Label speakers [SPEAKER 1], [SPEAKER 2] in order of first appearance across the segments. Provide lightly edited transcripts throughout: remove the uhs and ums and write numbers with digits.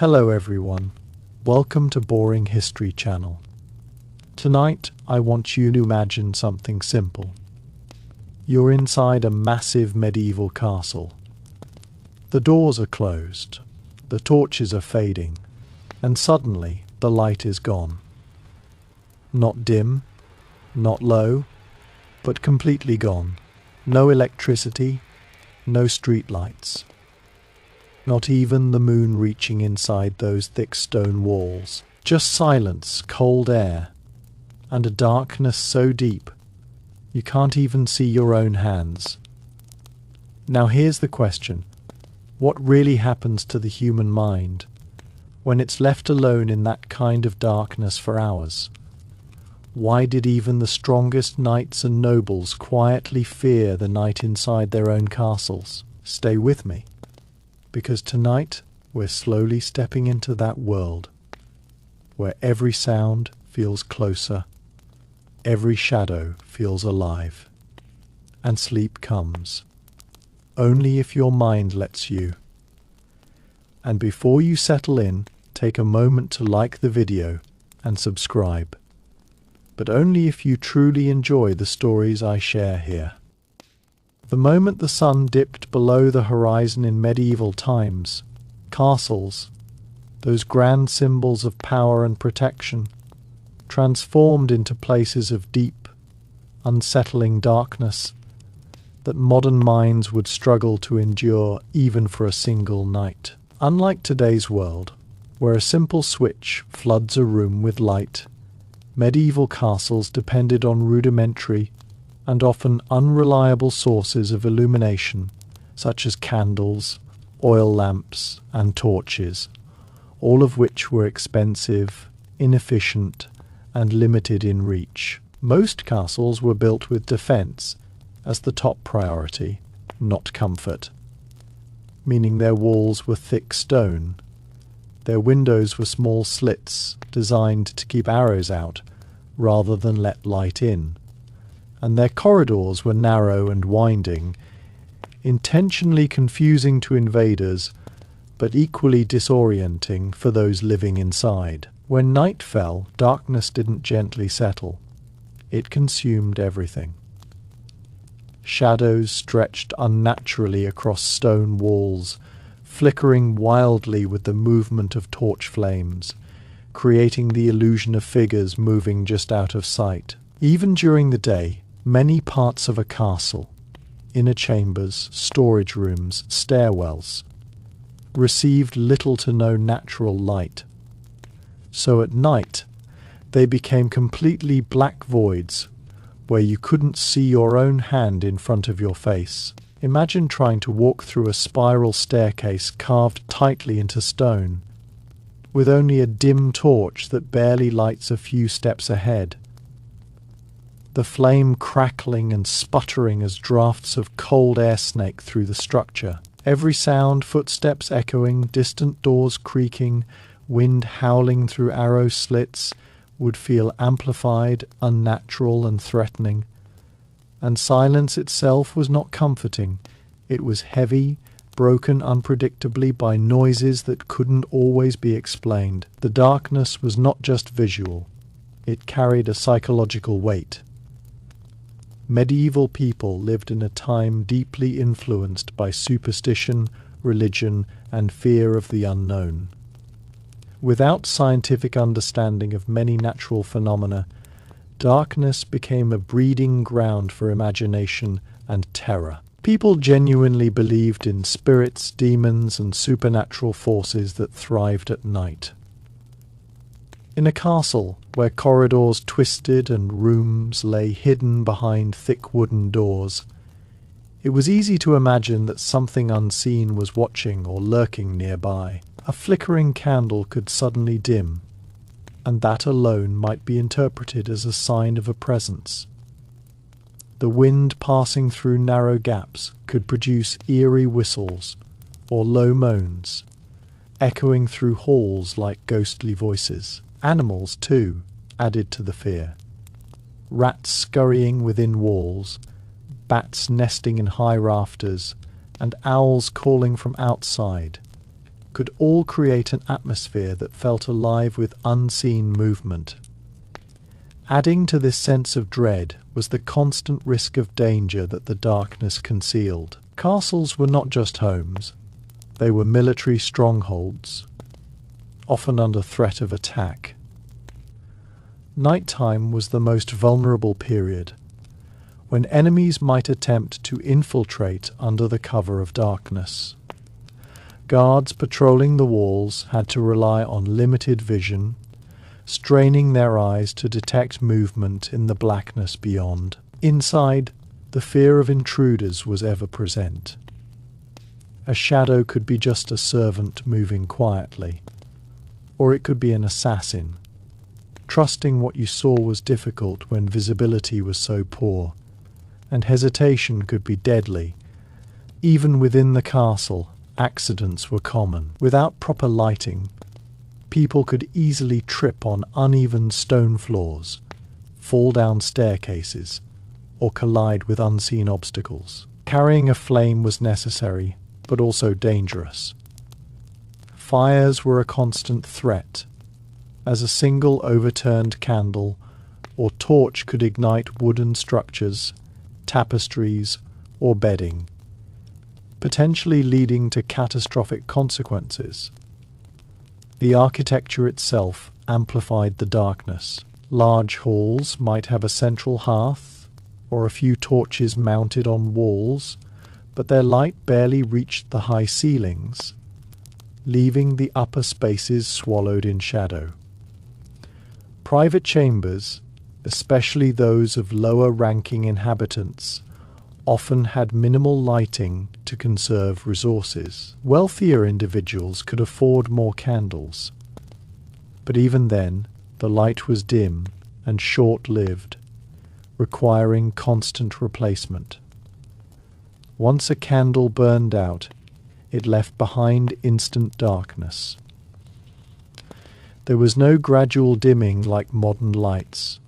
[SPEAKER 1] Hello everyone, welcome to Boring History Channel. Tonight I want you to imagine something simple. You're inside a massive medieval castle. The doors are closed, the torches are fading, and suddenly the light is gone. Not dim, not low, but completely gone. No electricity, no street lights. Not even the moon reaching inside those thick stone walls. Just silence, cold air, and a darkness so deep you can't even see your own hands. Now here's the question. What really happens to the human mind when it's left alone in that kind of darkness for hours? Why did even the strongest knights and nobles quietly fear the night inside their own castles? Stay with me, because tonight we're slowly stepping into that world where every sound feels closer, every shadow feels alive, and sleep comes only if your mind lets you. And before you settle in, take a moment to like the video and subscribe, but only if you truly enjoy the stories I share here. The moment the sun dipped below the horizon in medieval times, castles, those grand symbols of power and protection, transformed into places of deep, unsettling darkness that modern minds would struggle to endure even for a single night. Unlike today's world, where a simple switch floods a room with light, medieval castles depended on rudimentary and often unreliable sources of illumination, such as candles, oil lamps, and torches, all of which were expensive, inefficient, and limited in reach. Most castles were built with defense as the top priority, not comfort, meaning their walls were thick stone, their windows were small slits designed to keep arrows out rather than let light in, and their corridors were narrow and winding, intentionally confusing to invaders, but equally disorienting for those living inside. When night fell, darkness didn't gently settle. It consumed everything. Shadows stretched unnaturally across stone walls, flickering wildly with the movement of torch flames, creating the illusion of figures moving just out of sight. Even during the day, many parts of a castle, inner chambers, storage rooms, stairwells, received little to no natural light. So at night, they became completely black voids where you couldn't see your own hand in front of your face. Imagine trying to walk through a spiral staircase carved tightly into stone, with only a dim torch that barely lights a few steps ahead. The flame crackling and sputtering as drafts of cold air snake through the structure. Every sound, footsteps echoing, distant doors creaking, wind howling through arrow slits, would feel amplified, unnatural, and threatening. And silence itself was not comforting. It was heavy, broken unpredictably by noises that couldn't always be explained. The darkness was not just visual. It carried a psychological weight. Medieval people lived in a time deeply influenced by superstition, religion, and fear of the unknown. Without scientific understanding of many natural phenomena, darkness became a breeding ground for imagination and terror. People genuinely believed in spirits, demons, and supernatural forces that thrived at night. In a castle where corridors twisted and rooms lay hidden behind thick wooden doors, it was easy to imagine that something unseen was watching or lurking nearby. A flickering candle could suddenly dim, and that alone might be interpreted as a sign of a presence. The wind passing through narrow gaps could produce eerie whistles or low moans, echoing through halls like ghostly voices. Animals, too, added to the fear. Rats scurrying within walls, bats nesting in high rafters, and owls calling from outside could all create an atmosphere that felt alive with unseen movement. Adding to this sense of dread was the constant risk of danger that the darkness concealed. Castles were not just homes, they were military strongholds, often under threat of attack. Nighttime was the most vulnerable period, when enemies might attempt to infiltrate under the cover of darkness. Guards patrolling the walls had to rely on limited vision, straining their eyes to detect movement in the blackness beyond. Inside, the fear of intruders was ever present. A shadow could be just a servant moving quietly, or it could be an assassin. Trusting what you saw was difficult when visibility was so poor, and hesitation could be deadly. Even within the castle, accidents were common. Without proper lighting, people could easily trip on uneven stone floors, fall down staircases, or collide with unseen obstacles. Carrying a flame was necessary, but also dangerous. Fires were a constant threat, as a single overturned candle or torch could ignite wooden structures, tapestries, or bedding, potentially leading to catastrophic consequences. The architecture itself amplified the darkness. Large halls might have a central hearth or a few torches mounted on walls, but their light barely reached the high ceilings, leaving the upper spaces swallowed in shadow. Private chambers, especially those of lower-ranking inhabitants, often had minimal lighting to conserve resources. Wealthier individuals could afford more candles, but even then, the light was dim and short-lived, requiring constant replacement. Once a candle burned out, it left behind instant darkness. There was no gradual dimming like modern lights,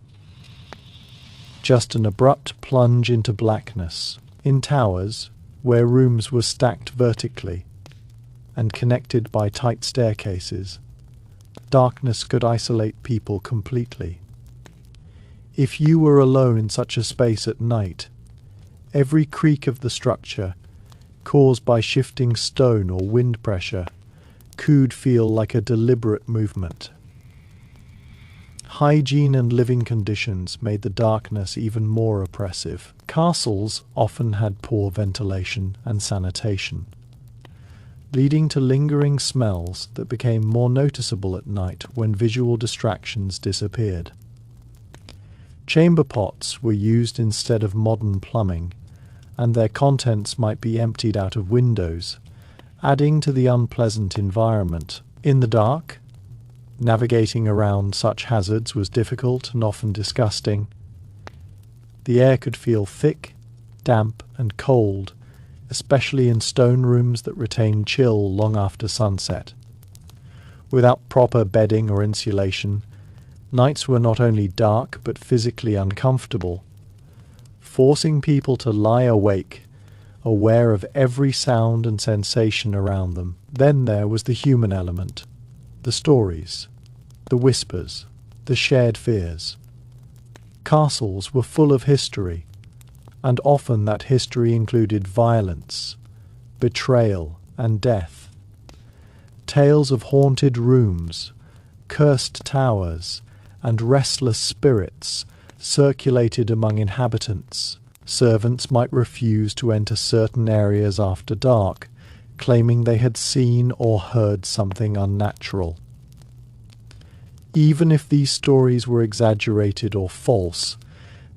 [SPEAKER 1] just an abrupt plunge into blackness. In towers, where rooms were stacked vertically and connected by tight staircases, darkness could isolate people completely. If you were alone in such a space at night, every creak of the structure, caused by shifting stone or wind pressure, could feel like a deliberate movement. Hygiene and living conditions made the darkness even more oppressive. Castles often had poor ventilation and sanitation, leading to lingering smells that became more noticeable at night when visual distractions disappeared. Chamber pots were used instead of modern plumbing, and their contents might be emptied out of windows, adding to the unpleasant environment. In the dark, navigating around such hazards was difficult and often disgusting. The air could feel thick, damp, and cold, especially in stone rooms that retained chill long after sunset. Without proper bedding or insulation, nights were not only dark but physically uncomfortable, forcing people to lie awake, aware of every sound and sensation around them. Then there was the human element. The stories, the whispers, the shared fears. Castles were full of history, and often that history included violence, betrayal, and death. Tales of haunted rooms, cursed towers, and restless spirits circulated among inhabitants. Servants might refuse to enter certain areas after dark, claiming they had seen or heard something unnatural. Even if these stories were exaggerated or false,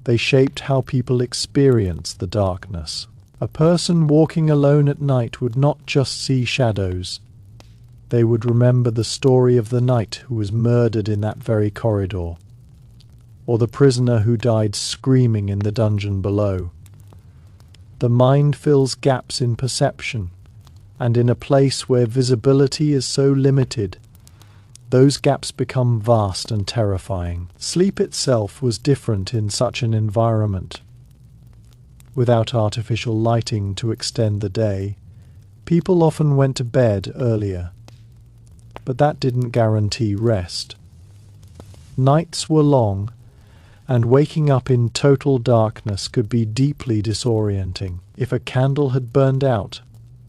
[SPEAKER 1] they shaped how people experienced the darkness. A person walking alone at night would not just see shadows. They would remember the story of the knight who was murdered in that very corridor, or the prisoner who died screaming in the dungeon below. The mind fills gaps in perception, and in a place where visibility is so limited, those gaps become vast and terrifying. Sleep itself was different in such an environment. Without artificial lighting to extend the day, people often went to bed earlier, but that didn't guarantee rest. Nights were long, and waking up in total darkness could be deeply disorienting. If a candle had burned out,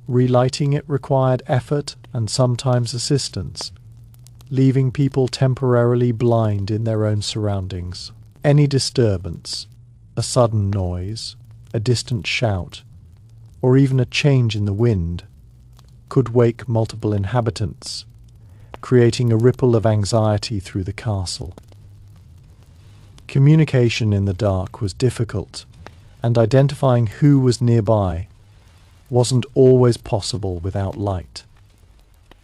[SPEAKER 1] relighting it required effort and sometimes assistance, leaving people temporarily blind in their own surroundings. Any disturbance, a sudden noise, a distant shout, or even a change in the wind, could wake multiple inhabitants, creating a ripple of anxiety through the castle. Communication in the dark was difficult, and identifying who was nearby wasn't always possible without light,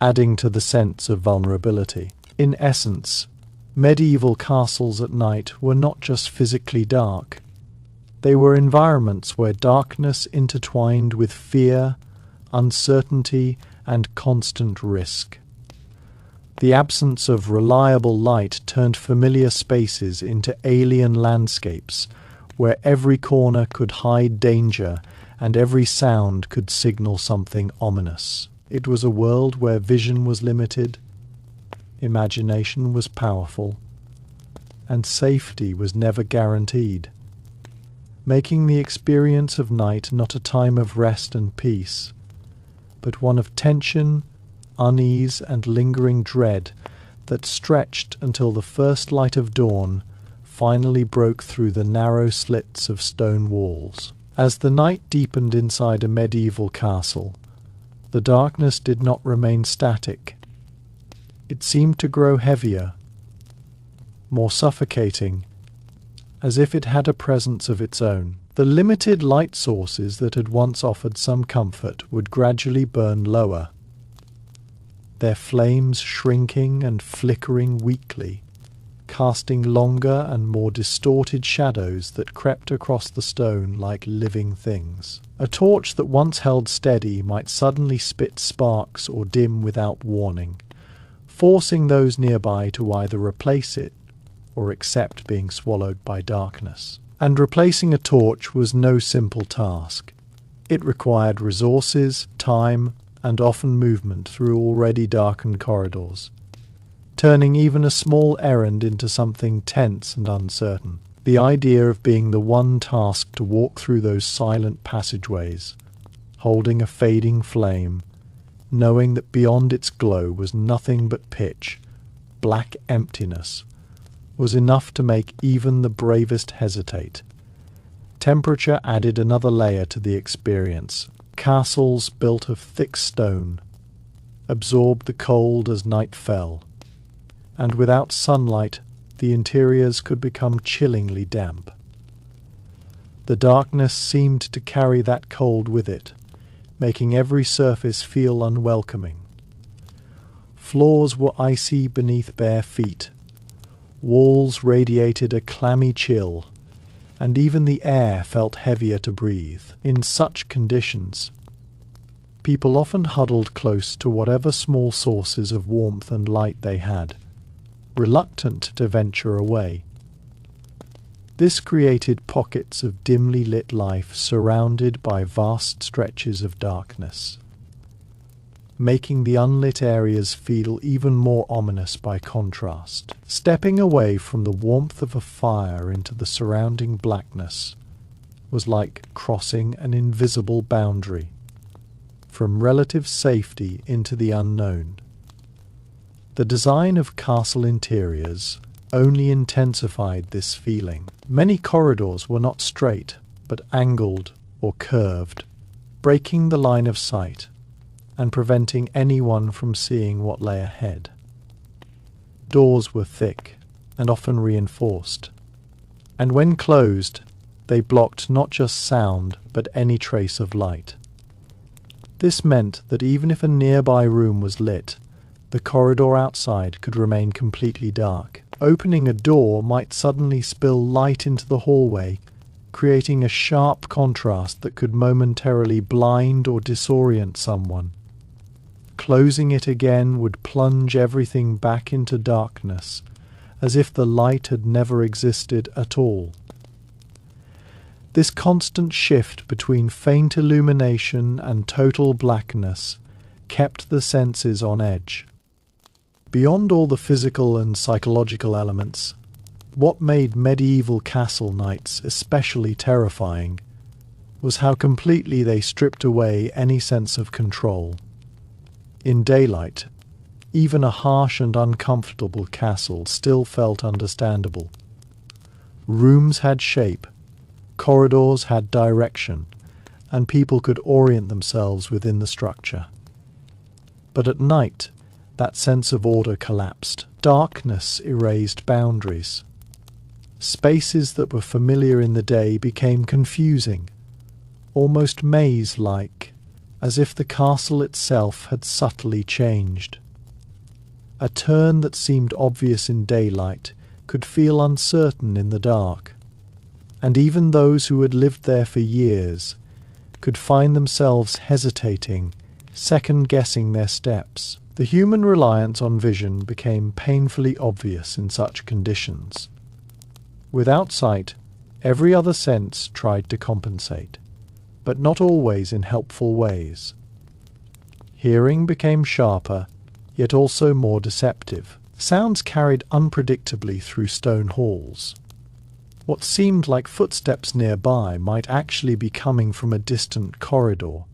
[SPEAKER 1] adding to the sense of vulnerability. In essence, medieval castles at night were not just physically dark. They were environments where darkness intertwined with fear, uncertainty, and constant risk. The absence of reliable light turned familiar spaces into alien landscapes, where every corner could hide danger and every sound could signal something ominous. It was a world where vision was limited, imagination was powerful, and safety was never guaranteed, making the experience of night not a time of rest and peace, but one of tension, unease, and lingering dread that stretched until the first light of dawn finally broke through the narrow slits of stone walls. As the night deepened inside a medieval castle, the darkness did not remain static. It seemed to grow heavier, more suffocating, as if it had a presence of its own. The limited light sources that had once offered some comfort would gradually burn lower, their flames shrinking and flickering weakly, casting longer and more distorted shadows that crept across the stone like living things. A torch that once held steady might suddenly spit sparks or dim without warning, forcing those nearby to either replace it or accept being swallowed by darkness. And replacing a torch was no simple task. It required resources, time, and often movement through already darkened corridors, turning even a small errand into something tense and uncertain. The idea of being the one tasked to walk through those silent passageways, holding a fading flame, knowing that beyond its glow was nothing but pitch, black emptiness, was enough to make even the bravest hesitate. Temperature added another layer to the experience. Castles built of thick stone absorbed the cold as night fell, and without sunlight the interiors could become chillingly damp. The darkness seemed to carry that cold with it, making every surface feel unwelcoming. Floors were icy beneath bare feet, walls radiated a clammy chill, and even the air felt heavier to breathe. In such conditions, people often huddled close to whatever small sources of warmth and light they had, reluctant to venture away. This created pockets of dimly lit life surrounded by vast stretches of darkness, making the unlit areas feel even more ominous by contrast. Stepping away from the warmth of a fire into the surrounding blackness was like crossing an invisible boundary, from relative safety into the unknown. The design of castle interiors only intensified this feeling. Many corridors were not straight, but angled or curved, breaking the line of sight and preventing anyone from seeing what lay ahead. Doors were thick and often reinforced, and when closed, they blocked not just sound but any trace of light. This meant that even if a nearby room was lit, the corridor outside could remain completely dark. Opening a door might suddenly spill light into the hallway, creating a sharp contrast that could momentarily blind or disorient someone. Closing it again would plunge everything back into darkness, as if the light had never existed at all. This constant shift between faint illumination and total blackness kept the senses on edge. Beyond all the physical and psychological elements, what made medieval castle nights especially terrifying was how completely they stripped away any sense of control. In daylight, even a harsh and uncomfortable castle still felt understandable. Rooms had shape, corridors had direction, and people could orient themselves within the structure. But at night, that sense of order collapsed. Darkness erased boundaries. Spaces that were familiar in the day became confusing, almost maze-like, as if the castle itself had subtly changed. A turn that seemed obvious in daylight could feel uncertain in the dark, and even those who had lived there for years could find themselves hesitating, second-guessing their steps. The human reliance on vision became painfully obvious in such conditions. Without sight, every other sense tried to compensate, but not always in helpful ways. Hearing became sharper, yet also more deceptive. Sounds carried unpredictably through stone halls. What seemed like footsteps nearby might actually be coming from a distant corridor,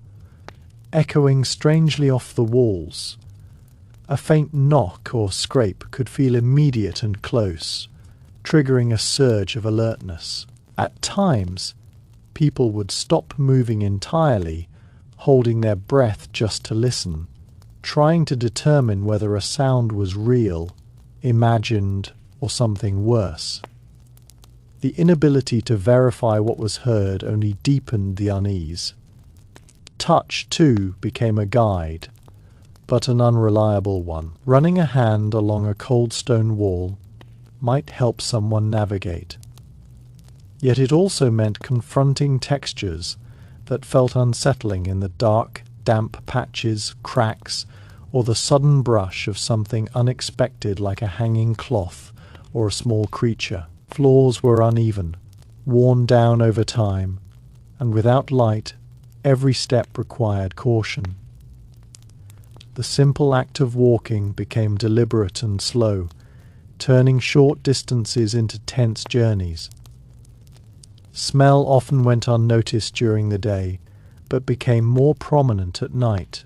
[SPEAKER 1] echoing strangely off the walls. A faint knock or scrape could feel immediate and close, triggering a surge of alertness. At times, people would stop moving entirely, holding their breath just to listen, trying to determine whether a sound was real, imagined, or something worse. The inability to verify what was heard only deepened the unease. Touch, too, became a guide, but an unreliable one. Running a hand along a cold stone wall might help someone navigate. Yet it also meant confronting textures that felt unsettling in the dark, damp patches, cracks, or the sudden brush of something unexpected like a hanging cloth or a small creature. Floors were uneven, worn down over time, and without light, every step required caution. The simple act of walking became deliberate and slow, turning short distances into tense journeys. Smell often went unnoticed during the day, but became more prominent at night.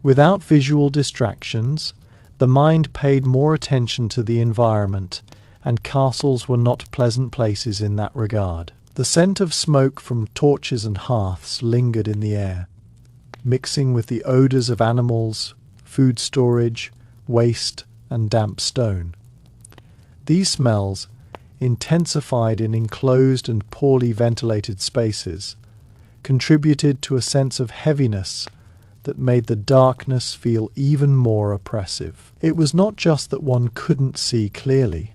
[SPEAKER 1] Without visual distractions, the mind paid more attention to the environment, and castles were not pleasant places in that regard. The scent of smoke from torches and hearths lingered in the air, mixing with the odours of animals, food storage, waste, and damp stone. These smells, intensified in enclosed and poorly ventilated spaces, contributed to a sense of heaviness that made the darkness feel even more oppressive. It was not just that one couldn't see clearly.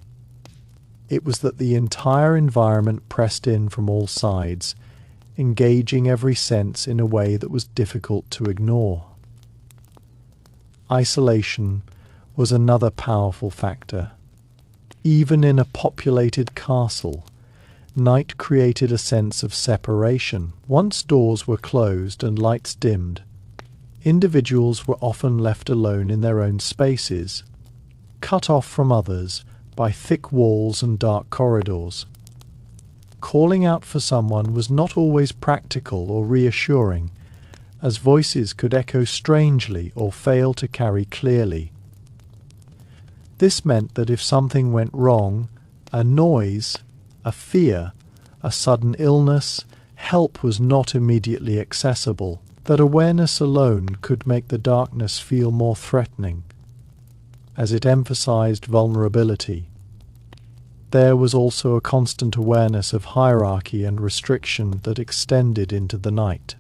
[SPEAKER 1] It was that the entire environment pressed in from all sides, engaging every sense in a way that was difficult to ignore. Isolation was another powerful factor. Even in a populated castle, night created a sense of separation. Once doors were closed and lights dimmed, individuals were often left alone in their own spaces, cut off from others by thick walls and dark corridors. Calling out for someone was not always practical or reassuring, as voices could echo strangely or fail to carry clearly. This meant that if something went wrong, a noise, a fear, a sudden illness, help was not immediately accessible. That awareness alone could make the darkness feel more threatening, as it emphasized vulnerability. There was also a constant awareness of hierarchy and restriction that extended into the night.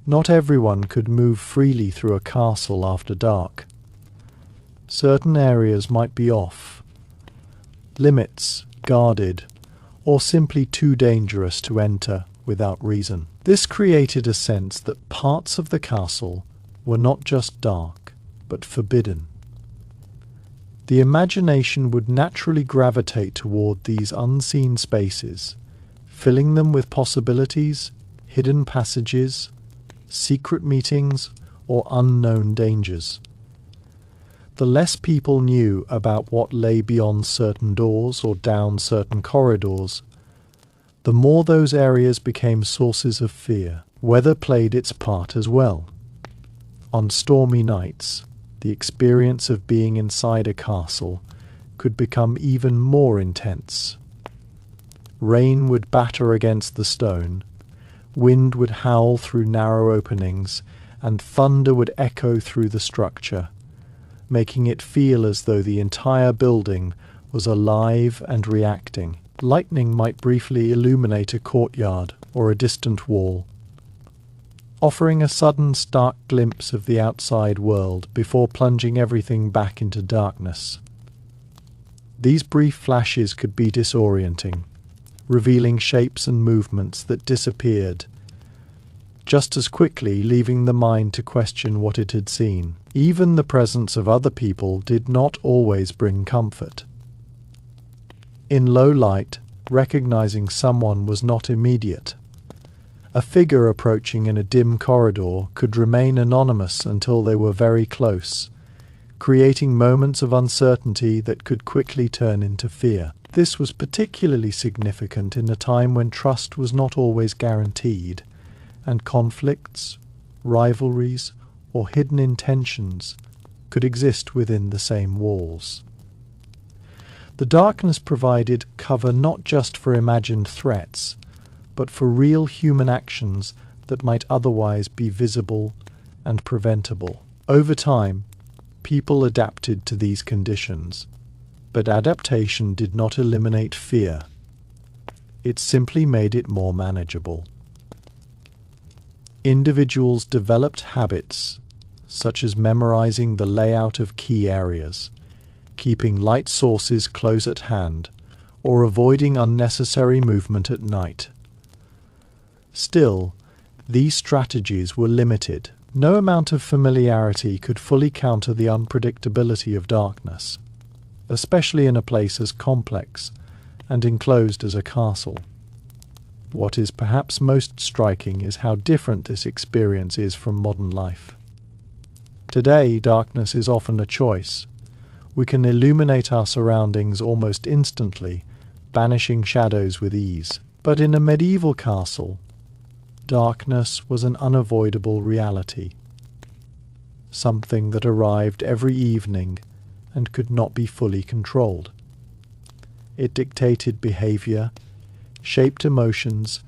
[SPEAKER 1] Not everyone could move freely through a castle after dark. Certain areas might be off, limits guarded, or simply too dangerous to enter without reason. This created a sense that parts of the castle were not just dark, but forbidden. The imagination would naturally gravitate toward these unseen spaces, filling them with possibilities, hidden passages, secret meetings, or unknown dangers. The less people knew about what lay beyond certain doors or down certain corridors, the more those areas became sources of fear. Weather played its part as well. On stormy nights, the experience of being inside a castle could become even more intense. Rain would batter against the stone, wind would howl through narrow openings, and thunder would echo through the structure, making it feel as though the entire building was alive and reacting. Lightning might briefly illuminate a courtyard or a distant wall, offering a sudden stark glimpse of the outside world before plunging everything back into darkness. These brief flashes could be disorienting, revealing shapes and movements that disappeared just as quickly, leaving the mind to question what it had seen. Even the presence of other people did not always bring comfort. In low light, recognizing someone was not immediate. A figure approaching in a dim corridor could remain anonymous until they were very close, creating moments of uncertainty that could quickly turn into fear. This was particularly significant in a time when trust was not always guaranteed, and conflicts, rivalries, or hidden intentions could exist within the same walls. The darkness provided cover not just for imagined threats, but for real human actions that might otherwise be visible and preventable. Over time, people adapted to these conditions, but adaptation did not eliminate fear. It simply made it more manageable. Individuals developed habits such as memorizing the layout of key areas, keeping light sources close at hand, or avoiding unnecessary movement at night. Still, these strategies were limited. No amount of familiarity could fully counter the unpredictability of darkness, especially in a place as complex and enclosed as a castle. What is perhaps most striking is how different this experience is from modern life. Today, darkness is often a choice. We can illuminate our surroundings almost instantly, banishing shadows with ease. But in a medieval castle, darkness was an unavoidable reality, something that arrived every evening and could not be fully controlled. It dictated behavior, shaped emotions,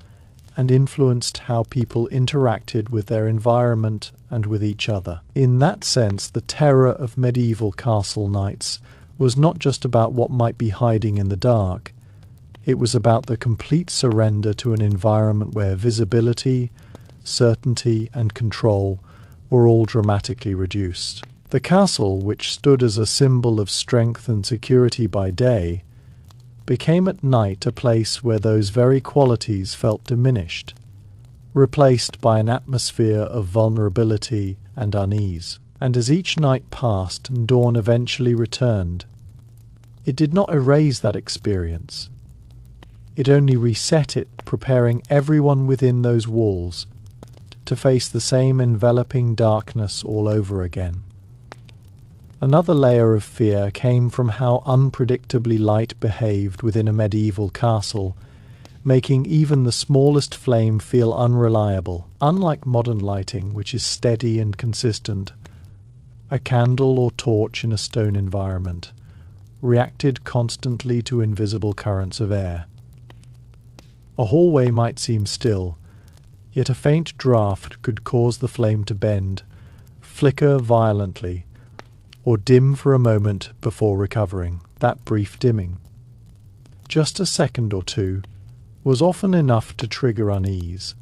[SPEAKER 1] and influenced how people interacted with their environment and with each other. In that sense, the terror of medieval castle nights was not just about what might be hiding in the dark. It was about the complete surrender to an environment where visibility, certainty, and control were all dramatically reduced. The castle, which stood as a symbol of strength and security by day, became at night a place where those very qualities felt diminished, replaced by an atmosphere of vulnerability and unease. And as each night passed and dawn eventually returned, it did not erase that experience. It only reset it, preparing everyone within those walls to face the same enveloping darkness all over again. Another layer of fear came from how unpredictably light behaved within a medieval castle, making even the smallest flame feel unreliable. Unlike modern lighting, which is steady and consistent, a candle or torch in a stone environment reacted constantly to invisible currents of air. A hallway might seem still, yet a faint draft could cause the flame to bend, flicker violently, or dim for a moment before recovering. That brief dimming, just a second or two, was often enough to trigger unease,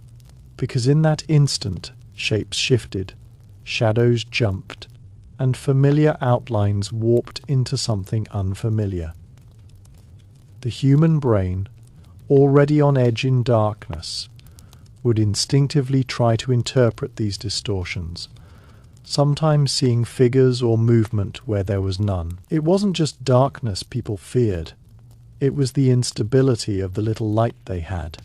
[SPEAKER 1] because in that instant shapes shifted, shadows jumped, and familiar outlines warped into something unfamiliar. The human brain, already on edge in darkness, would instinctively try to interpret these distortions, sometimes seeing figures or movement where there was none. It wasn't just darkness people feared. It was the instability of the little light they had.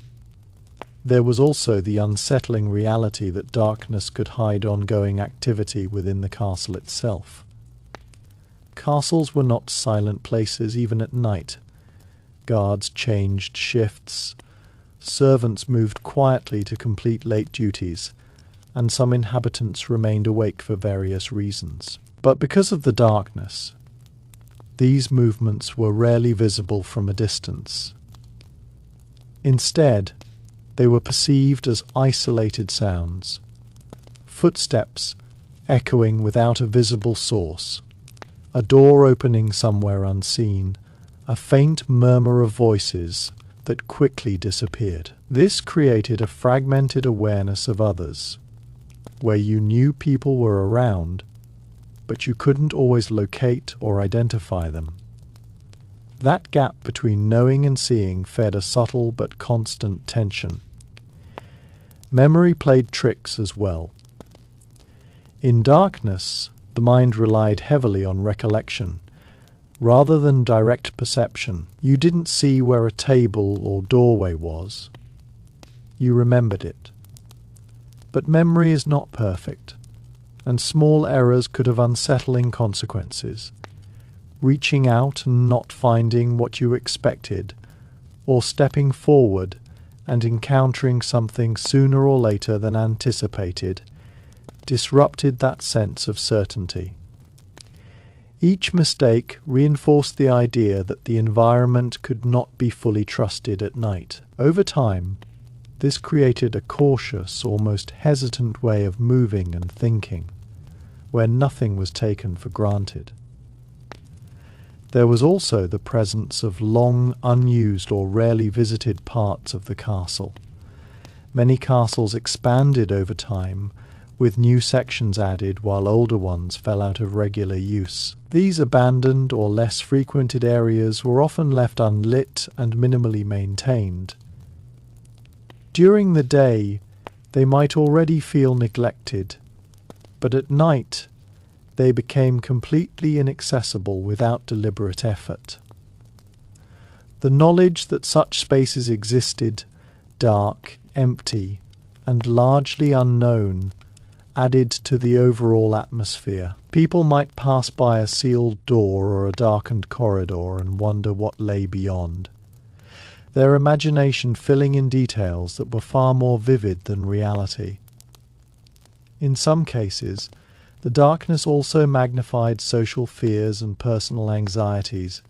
[SPEAKER 1] There was also the unsettling reality that darkness could hide ongoing activity within the castle itself. Castles were not silent places even at night. Guards changed shifts, servants moved quietly to complete late duties, and some inhabitants remained awake for various reasons. But because of the darkness, these movements were rarely visible from a distance. Instead, they were perceived as isolated sounds, footsteps echoing without a visible source, a door opening somewhere unseen, a faint murmur of voices that quickly disappeared. This created a fragmented awareness of others, where you knew people were around, but you couldn't always locate or identify them. That gap between knowing and seeing fed a subtle but constant tension. Memory played tricks as well. In darkness, the mind relied heavily on recollection, rather than direct perception. You didn't see where a table or doorway was. You remembered it. But memory is not perfect, and small errors could have unsettling consequences. Reaching out and not finding what you expected, or stepping forward and encountering something sooner or later than anticipated, disrupted that sense of certainty. Each mistake reinforced the idea that the environment could not be fully trusted at night. Over time, this created a cautious, almost hesitant way of moving and thinking, where nothing was taken for granted. There was also the presence of long, unused or rarely visited parts of the castle. Many castles expanded over time, with new sections added while older ones fell out of regular use. These abandoned or less frequented areas were often left unlit and minimally maintained. During the day, they might already feel neglected, but at night, they became completely inaccessible without deliberate effort. The knowledge that such spaces existed, dark, empty, and largely unknown, added to the overall atmosphere. People might pass by a sealed door or a darkened corridor and wonder what lay beyond, their imagination filling in details that were far more vivid than reality. In some cases, the darkness also magnified social fears and personal anxieties.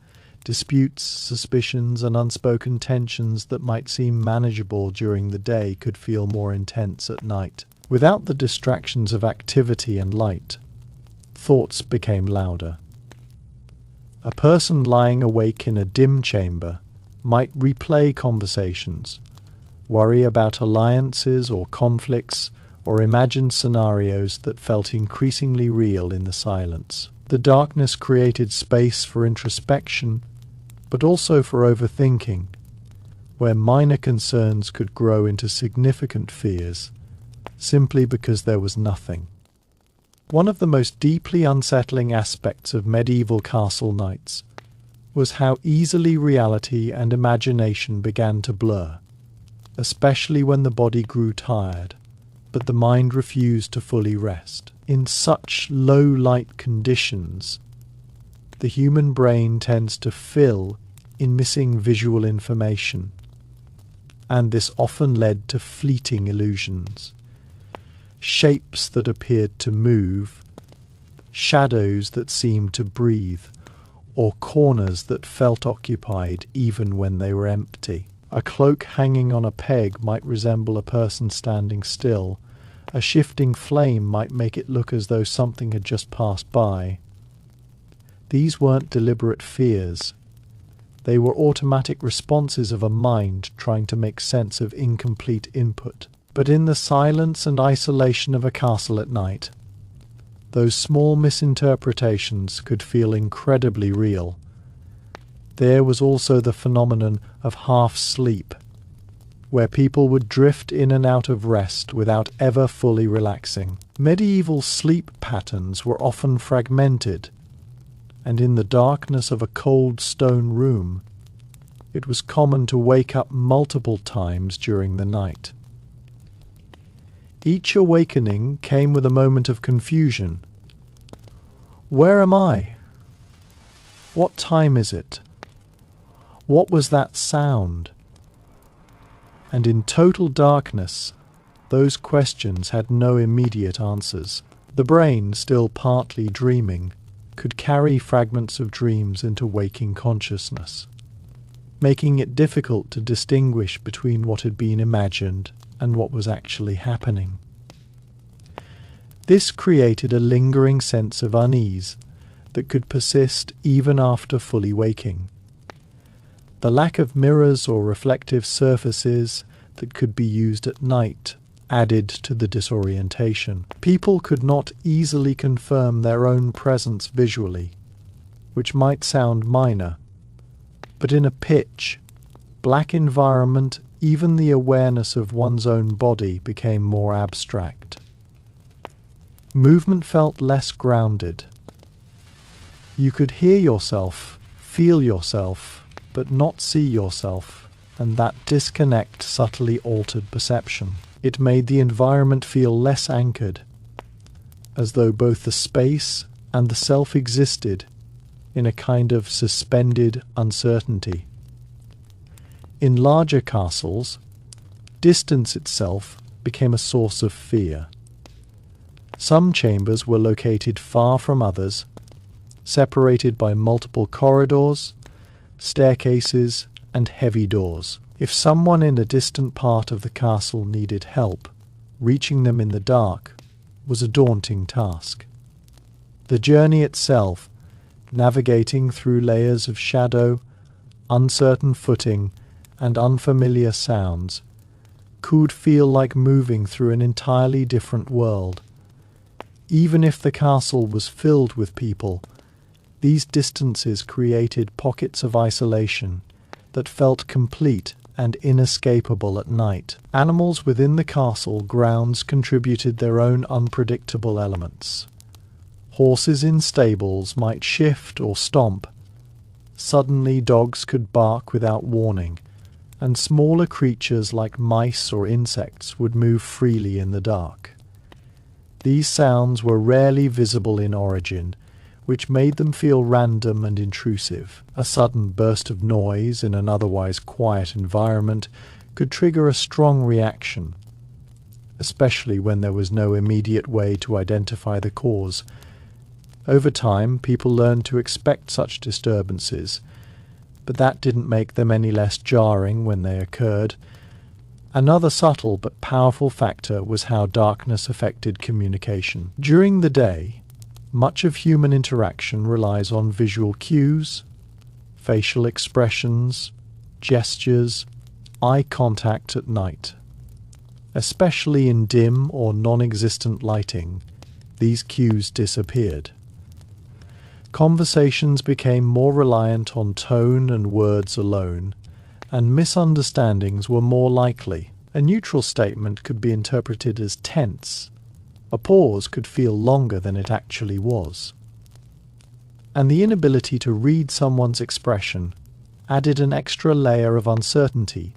[SPEAKER 1] Disputes, suspicions, and unspoken tensions that might seem manageable during the day could feel more intense at night. Without the distractions of activity and light, thoughts became louder. A person lying awake in a dim chamber might replay conversations, worry about alliances or conflicts, or imagine scenarios that felt increasingly real in the silence. The darkness created space for introspection, but also for overthinking, where minor concerns could grow into significant fears, simply because there was nothing. One of the most deeply unsettling aspects of medieval castle nights was how easily reality and imagination began to blur, especially when the body grew tired, but the mind refused to fully rest. In such low-light conditions, the human brain tends to fill in missing visual information, and this often led to fleeting illusions. Shapes that appeared to move, shadows that seemed to breathe, or corners that felt occupied even when they were empty. A cloak hanging on a peg might resemble a person standing still. A shifting flame might make it look as though something had just passed by. These weren't deliberate fears. They were automatic responses of a mind trying to make sense of incomplete input. But in the silence and isolation of a castle at night, those small misinterpretations could feel incredibly real. There was also the phenomenon of half-sleep, where people would drift in and out of rest without ever fully relaxing. Medieval sleep patterns were often fragmented, and in the darkness of a cold stone room, it was common to wake up multiple times during the night. Each awakening came with a moment of confusion. Where am I? What time is it? What was that sound? And in total darkness, those questions had no immediate answers. The brain, still partly dreaming, could carry fragments of dreams into waking consciousness, making it difficult to distinguish between what had been imagined and what was actually happening. This created a lingering sense of unease that could persist even after fully waking. The lack of mirrors or reflective surfaces that could be used at night added to the disorientation. People could not easily confirm their own presence visually, which might sound minor, but in a pitch black environment, even the awareness of one's own body became more abstract. Movement felt less grounded. You could hear yourself, feel yourself, but not see yourself, and that disconnect subtly altered perception. It made the environment feel less anchored, as though both the space and the self existed in a kind of suspended uncertainty. In larger castles, distance itself became a source of fear. Some chambers were located far from others, separated by multiple corridors, staircases, and heavy doors. If someone in a distant part of the castle needed help, reaching them in the dark was a daunting task. The journey itself, navigating through layers of shadow, uncertain footing, and unfamiliar sounds, could feel like moving through an entirely different world. Even if the castle was filled with people, these distances created pockets of isolation that felt complete and inescapable at night. Animals within the castle grounds contributed their own unpredictable elements. Horses in stables might shift or stomp. Suddenly dogs could bark without warning, and smaller creatures like mice or insects would move freely in the dark. These sounds were rarely visible in origin, which made them feel random and intrusive. A sudden burst of noise in an otherwise quiet environment could trigger a strong reaction, especially when there was no immediate way to identify the cause. Over time, people learned to expect such disturbances, but that didn't make them any less jarring when they occurred. Another subtle but powerful factor was how darkness affected communication. During the day, much of human interaction relies on visual cues, facial expressions, gestures, eye contact at night. Especially in dim or non-existent lighting, these cues disappeared. Conversations became more reliant on tone and words alone, and misunderstandings were more likely. A neutral statement could be interpreted as tense. A pause could feel longer than it actually was. And the inability to read someone's expression added an extra layer of uncertainty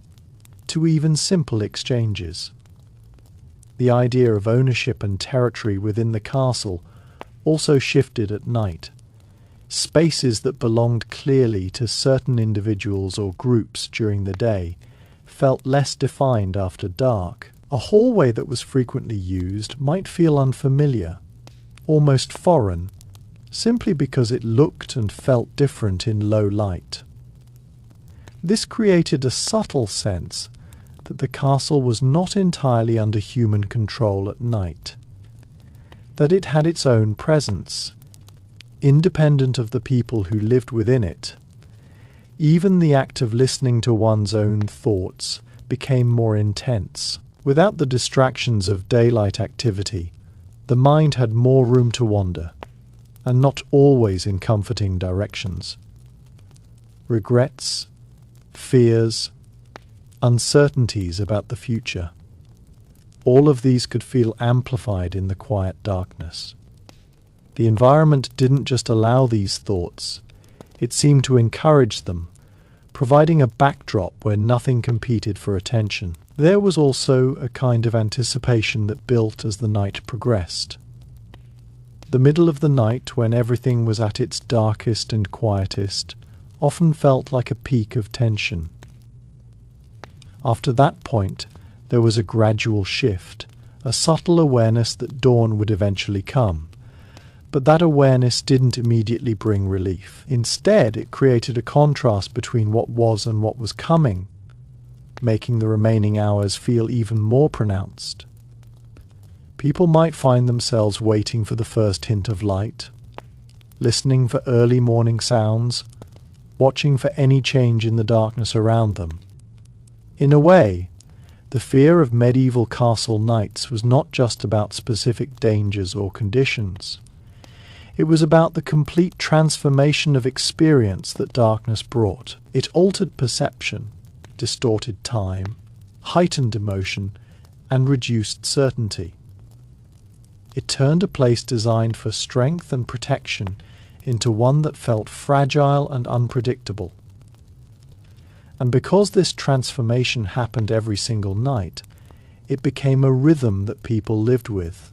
[SPEAKER 1] to even simple exchanges. The idea of ownership and territory within the castle also shifted at night. Spaces that belonged clearly to certain individuals or groups during the day felt less defined after dark. A hallway that was frequently used might feel unfamiliar, almost foreign, simply because it looked and felt different in low light. This created a subtle sense that the castle was not entirely under human control at night, that it had its own presence, independent of the people who lived within it. Even the act of listening to one's own thoughts became more intense. Without the distractions of daylight activity, the mind had more room to wander, and not always in comforting directions. Regrets, fears, uncertainties about the future, all of these could feel amplified in the quiet darkness. The environment didn't just allow these thoughts, it seemed to encourage them, providing a backdrop where nothing competed for attention. There was also a kind of anticipation that built as the night progressed. The middle of the night, when everything was at its darkest and quietest, often felt like a peak of tension. After that point, there was a gradual shift, a subtle awareness that dawn would eventually come. But that awareness didn't immediately bring relief. Instead, it created a contrast between what was and what was coming, making the remaining hours feel even more pronounced. People might find themselves waiting for the first hint of light, listening for early morning sounds, watching for any change in the darkness around them. In a way, the fear of medieval castle nights was not just about specific dangers or conditions. It was about the complete transformation of experience that darkness brought. It altered perception, distorted time, heightened emotion, and reduced certainty. It turned a place designed for strength and protection into one that felt fragile and unpredictable. And because this transformation happened every single night, it became a rhythm that people lived with,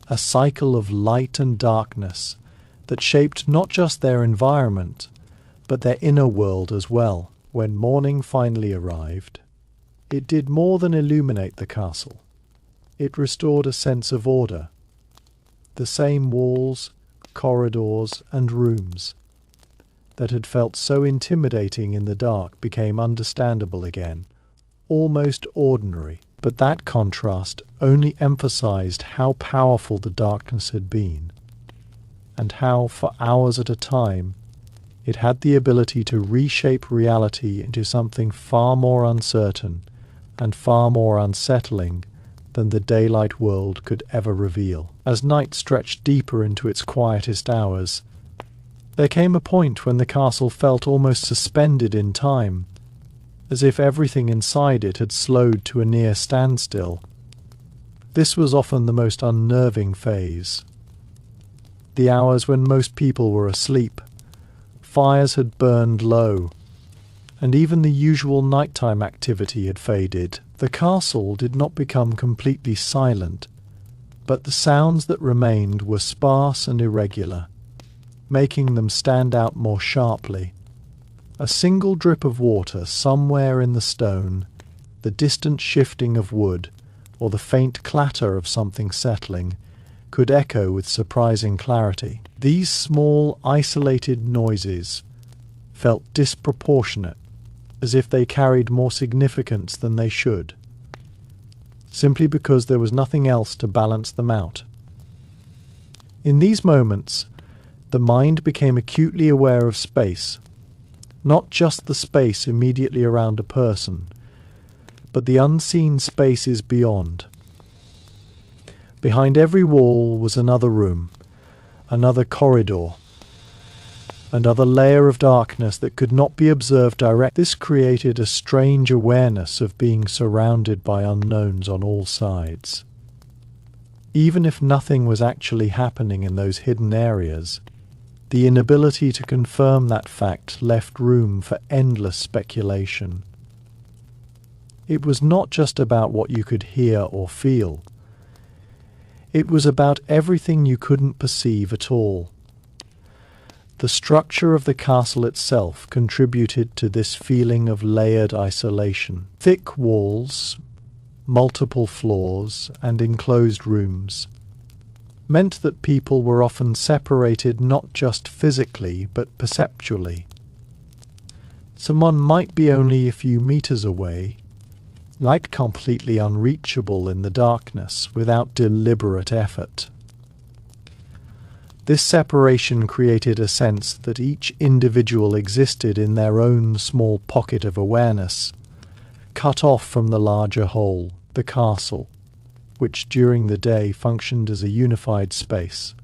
[SPEAKER 1] a cycle of light and darkness that shaped not just their environment, but their inner world as well. When morning finally arrived, it did more than illuminate the castle. It restored a sense of order. The same walls, corridors, and rooms that had felt so intimidating in the dark became understandable again, almost ordinary. But that contrast only emphasized how powerful the darkness had been, and how, for hours at a time, it had the ability to reshape reality into something far more uncertain and far more unsettling than the daylight world could ever reveal. As night stretched deeper into its quietest hours, there came a point when the castle felt almost suspended in time, as if everything inside it had slowed to a near standstill. This was often the most unnerving phase. The hours when most people were asleep, fires had burned low, and even the usual nighttime activity had faded. The castle did not become completely silent, but the sounds that remained were sparse and irregular, making them stand out more sharply. A single drip of water somewhere in the stone, the distant shifting of wood, or the faint clatter of something settling, could echo with surprising clarity. These small, isolated noises felt disproportionate, as if they carried more significance than they should, simply because there was nothing else to balance them out. In these moments, the mind became acutely aware of space, not just the space immediately around a person, but the unseen spaces beyond. Behind every wall was another room, another corridor, another layer of darkness that could not be observed directly. This created a strange awareness of being surrounded by unknowns on all sides. Even if nothing was actually happening in those hidden areas, the inability to confirm that fact left room for endless speculation. It was not just about what you could hear or feel. It was about everything you couldn't perceive at all. The structure of the castle itself contributed to this feeling of layered isolation. Thick walls, multiple floors, and enclosed rooms meant that people were often separated not just physically but perceptually. Someone might be only a few meters away, like completely unreachable in the darkness without deliberate effort. This separation created a sense that each individual existed in their own small pocket of awareness, cut off from the larger whole, the castle, which during the day functioned as a unified space,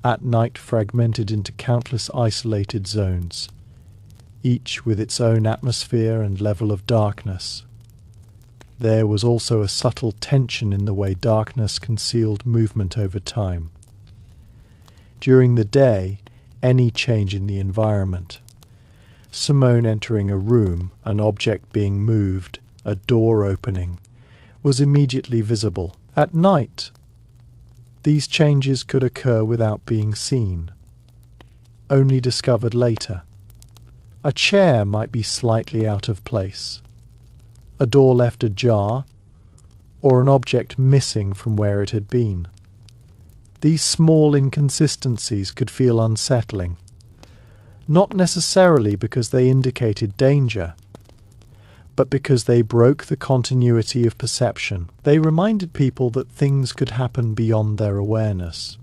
[SPEAKER 1] at night fragmented into countless isolated zones, each with its own atmosphere and level of darkness. There was also a subtle tension in the way darkness concealed movement over time. During the day, any change in the environment, Simone entering a room, an object being moved, a door opening, was immediately visible. At night, These changes could occur without being seen, only discovered later. A chair might be slightly out of place, a door left ajar, or an object missing from where it had been. These small inconsistencies could feel unsettling, not necessarily because they indicated danger, but because they broke the continuity of perception. They reminded people that things could happen beyond their awareness,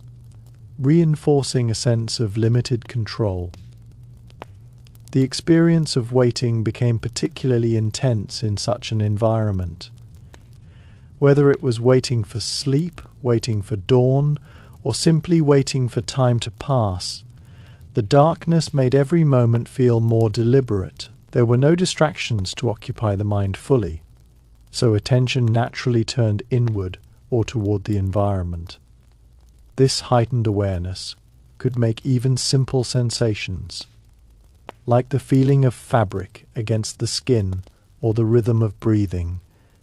[SPEAKER 1] reinforcing a sense of limited control. The experience of waiting became particularly intense in such an environment. Whether it was waiting for sleep, waiting for dawn, or simply waiting for time to pass, the darkness made every moment feel more deliberate. There were no distractions to occupy the mind fully, so attention naturally turned inward or toward the environment. This heightened awareness could make even simple sensations, like the feeling of fabric against the skin or the rhythm of breathing,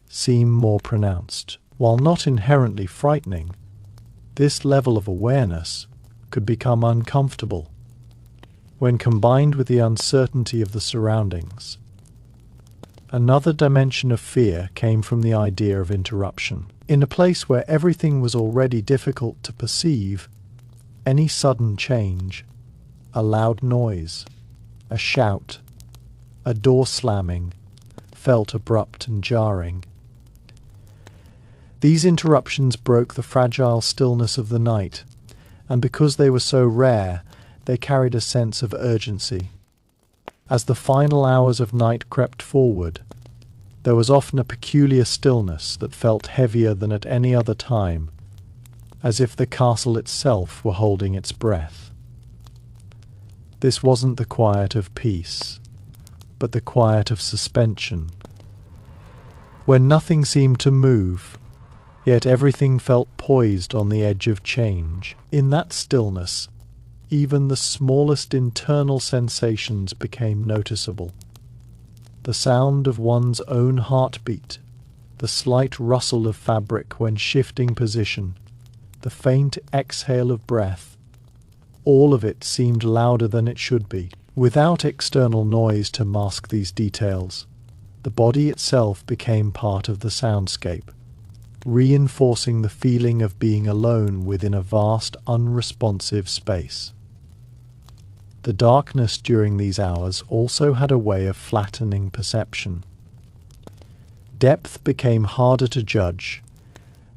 [SPEAKER 1] seem more pronounced. While not inherently frightening, this level of awareness could become uncomfortable when combined with the uncertainty of the surroundings. Another dimension of fear came from the idea of interruption. In a place where everything was already difficult to perceive, any sudden change, a loud noise, a shout, a door slamming, felt abrupt and jarring. These interruptions broke the fragile stillness of the night, and because they were so rare, they carried a sense of urgency. As the final hours of night crept forward, there was often a peculiar stillness that felt heavier than at any other time, as if the castle itself were holding its breath. This wasn't the quiet of peace, but the quiet of suspension, when nothing seemed to move, yet everything felt poised on the edge of change. In that stillness, even the smallest internal sensations became noticeable. The sound of one's own heartbeat, the slight rustle of fabric when shifting position, the faint exhale of breath, all of it seemed louder than it should be. Without external noise to mask these details, the body itself became part of the soundscape, reinforcing the feeling of being alone within a vast, unresponsive space. The darkness during these hours also had a way of flattening perception. Depth became harder to judge,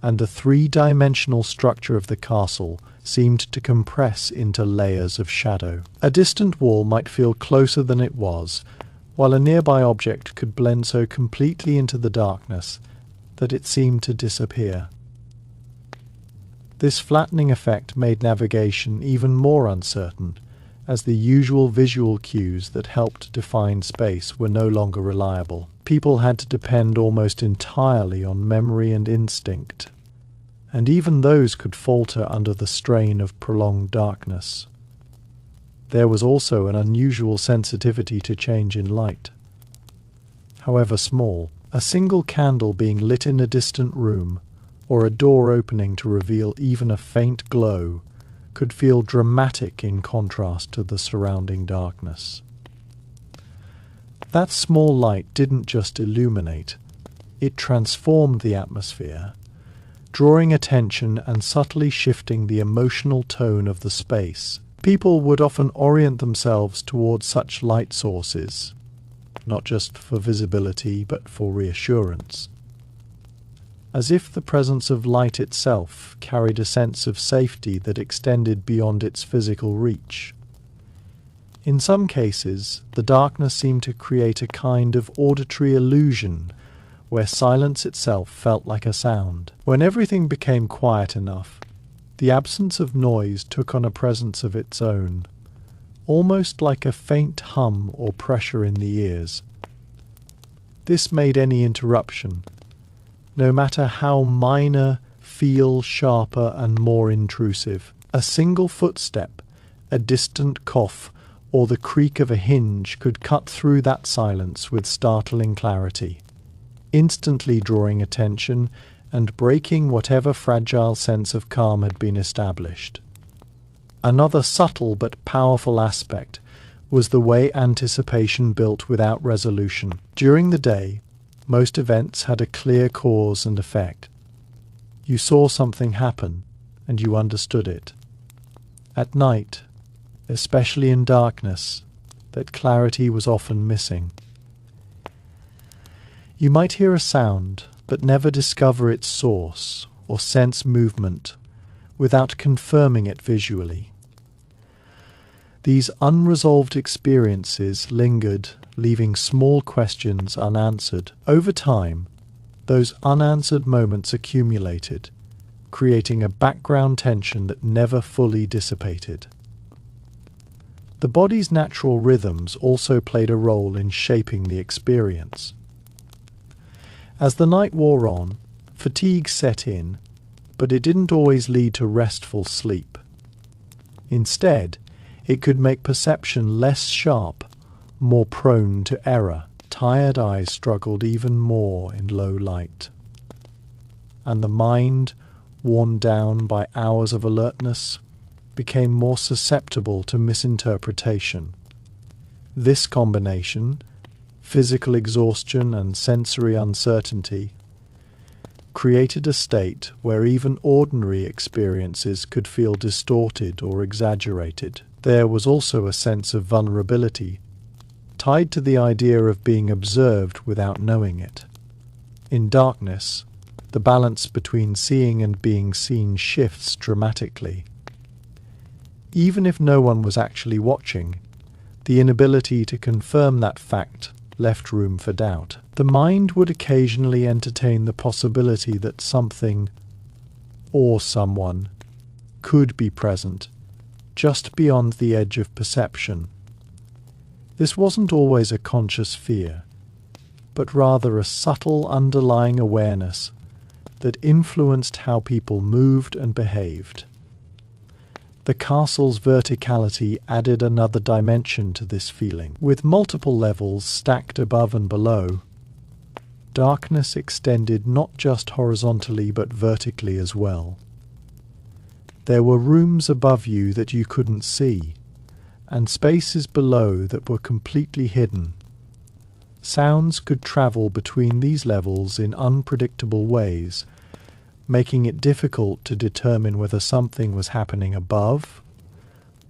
[SPEAKER 1] and the three-dimensional structure of the castle seemed to compress into layers of shadow. A distant wall might feel closer than it was, while a nearby object could blend so completely into the darkness that it seemed to disappear. This flattening effect made navigation even more uncertain, as the usual visual cues that helped define space were no longer reliable. People had to depend almost entirely on memory and instinct, and even those could falter under the strain of prolonged darkness. There was also an unusual sensitivity to change in light. However small, a single candle being lit in a distant room, or a door opening to reveal even a faint glow, could feel dramatic in contrast to the surrounding darkness. That small light didn't just illuminate, it transformed the atmosphere, drawing attention and subtly shifting the emotional tone of the space. People would often orient themselves towards such light sources, not just for visibility but for reassurance, as if the presence of light itself carried a sense of safety that extended beyond its physical reach. In some cases, the darkness seemed to create a kind of auditory illusion, where silence itself felt like a sound. When everything became quiet enough, the absence of noise took on a presence of its own, almost like a faint hum or pressure in the ears. This made any interruption, no matter how minor, feel sharper and more intrusive. A single footstep, a distant cough, or the creak of a hinge could cut through that silence with startling clarity, instantly drawing attention and breaking whatever fragile sense of calm had been established. Another subtle but powerful aspect was the way anticipation built without resolution. During the day, most events had a clear cause and effect. You saw something happen, and you understood it. At night, especially in darkness, that clarity was often missing. You might hear a sound, but never discover its source or sense movement without confirming it visually. These unresolved experiences lingered, leaving small questions unanswered. Over time, those unanswered moments accumulated, creating a background tension that never fully dissipated. The body's natural rhythms also played a role in shaping the experience. As the night wore on, fatigue set in, but it didn't always lead to restful sleep. Instead, it could make perception less sharp, more prone to error. Tired eyes struggled even more in low light. And the mind, worn down by hours of alertness, became more susceptible to misinterpretation. This combination, physical exhaustion and sensory uncertainty, created a state where even ordinary experiences could feel distorted or exaggerated. There was also a sense of vulnerability, tied to the idea of being observed without knowing it. In darkness, the balance between seeing and being seen shifts dramatically. Even if no one was actually watching, the inability to confirm that fact left room for doubt. The mind would occasionally entertain the possibility that something or someone could be present just beyond the edge of perception. This wasn't always a conscious fear, but rather a subtle underlying awareness that influenced how people moved and behaved. The castle's verticality added another dimension to this feeling. With multiple levels stacked above and below, darkness extended not just horizontally but vertically as well. There were rooms above you that you couldn't see, and spaces below that were completely hidden. Sounds could travel between these levels in unpredictable ways, making it difficult to determine whether something was happening above,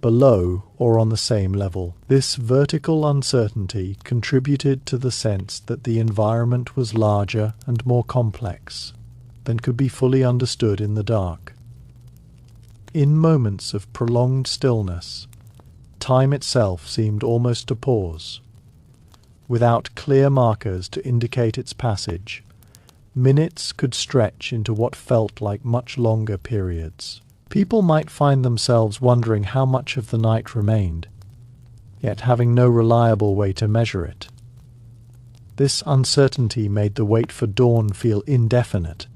[SPEAKER 1] below, or on the same level. This vertical uncertainty contributed to the sense that the environment was larger and more complex than could be fully understood in the dark. In moments of prolonged stillness, time itself seemed almost to pause. Without clear markers to indicate its passage, minutes could stretch into what felt like much longer periods. People might find themselves wondering how much of the night remained, yet having no reliable way to measure it. This uncertainty made the wait for dawn feel indefinite,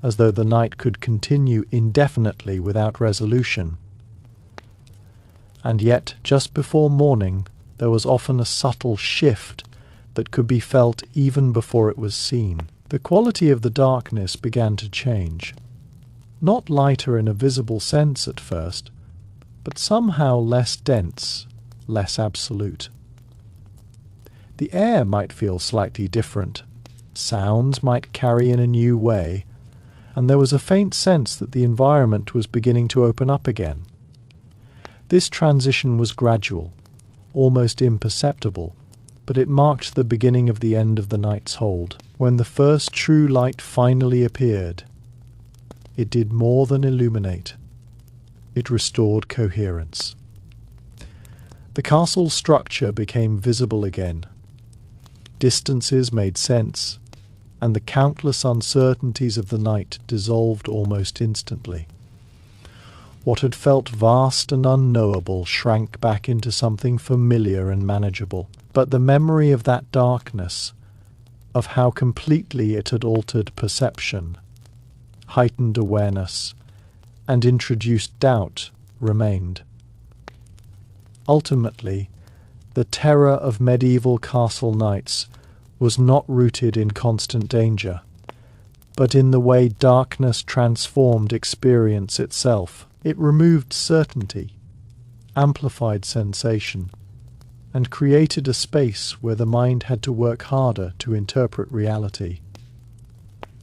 [SPEAKER 1] as though the night could continue indefinitely without resolution. And yet, just before morning, there was often a subtle shift that could be felt even before it was seen. The quality of the darkness began to change. Not lighter in a visible sense at first, but somehow less dense, less absolute. The air might feel slightly different. Sounds might carry in a new way, and there was a faint sense that the environment was beginning to open up again. This transition was gradual, almost imperceptible, but it marked the beginning of the end of the night's hold. When the first true light finally appeared, it did more than illuminate. It restored coherence. The castle's structure became visible again. Distances made sense, and the countless uncertainties of the night dissolved almost instantly. What had felt vast and unknowable shrank back into something familiar and manageable. But the memory of that darkness, of how completely it had altered perception, heightened awareness, and introduced doubt, remained. Ultimately, the terror of medieval castle nights was not rooted in constant danger, but in the way darkness transformed experience itself. It removed certainty, amplified sensation, and created a space where the mind had to work harder to interpret reality.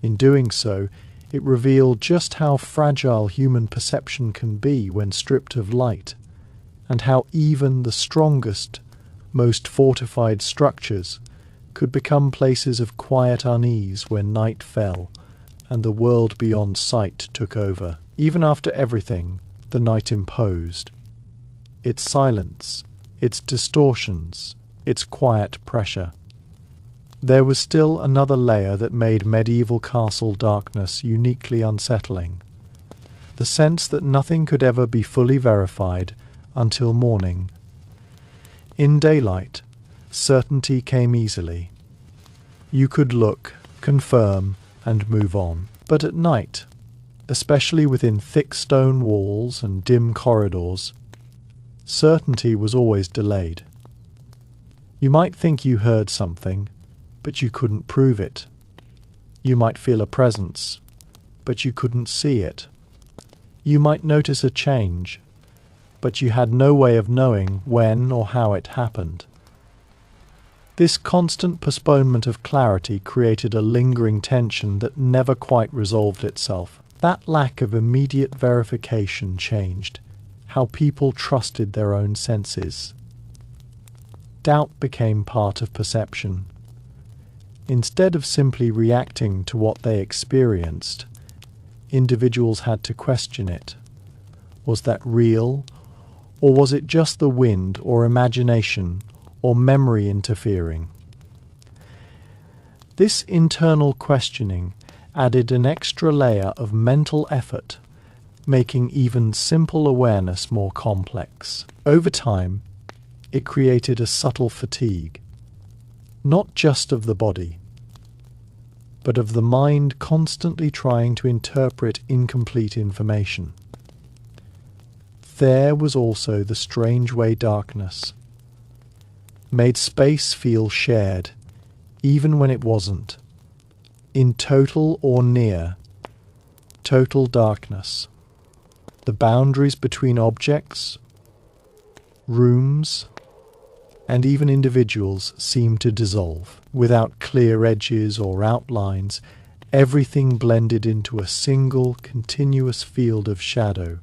[SPEAKER 1] In doing so, it revealed just how fragile human perception can be when stripped of light, and how even the strongest, most fortified structures could become places of quiet unease when night fell and the world beyond sight took over. Even after everything the night imposed, its silence, its distortions, its quiet pressure, there was still another layer that made medieval castle darkness uniquely unsettling. The sense that nothing could ever be fully verified until morning. In daylight, certainty came easily. You could look, confirm, and move on. But at night, especially within thick stone walls and dim corridors, certainty was always delayed. You might think you heard something, but you couldn't prove it. You might feel a presence, but you couldn't see it. You might notice a change, but you had no way of knowing when or how it happened. This constant postponement of clarity created a lingering tension that never quite resolved itself. That lack of immediate verification changed how people trusted their own senses. Doubt became part of perception. Instead of simply reacting to what they experienced, individuals had to question it. Was that real? Or was it just the wind or imagination or memory interfering? This internal questioning added an extra layer of mental effort, making even simple awareness more complex. Over time, it created a subtle fatigue, not just of the body, but of the mind constantly trying to interpret incomplete information. There was also the strange way darkness made space feel shared, even when it wasn't. In total or near total darkness, the boundaries between objects, rooms, and even individuals seemed to dissolve. Without clear edges or outlines, everything blended into a single, continuous field of shadow.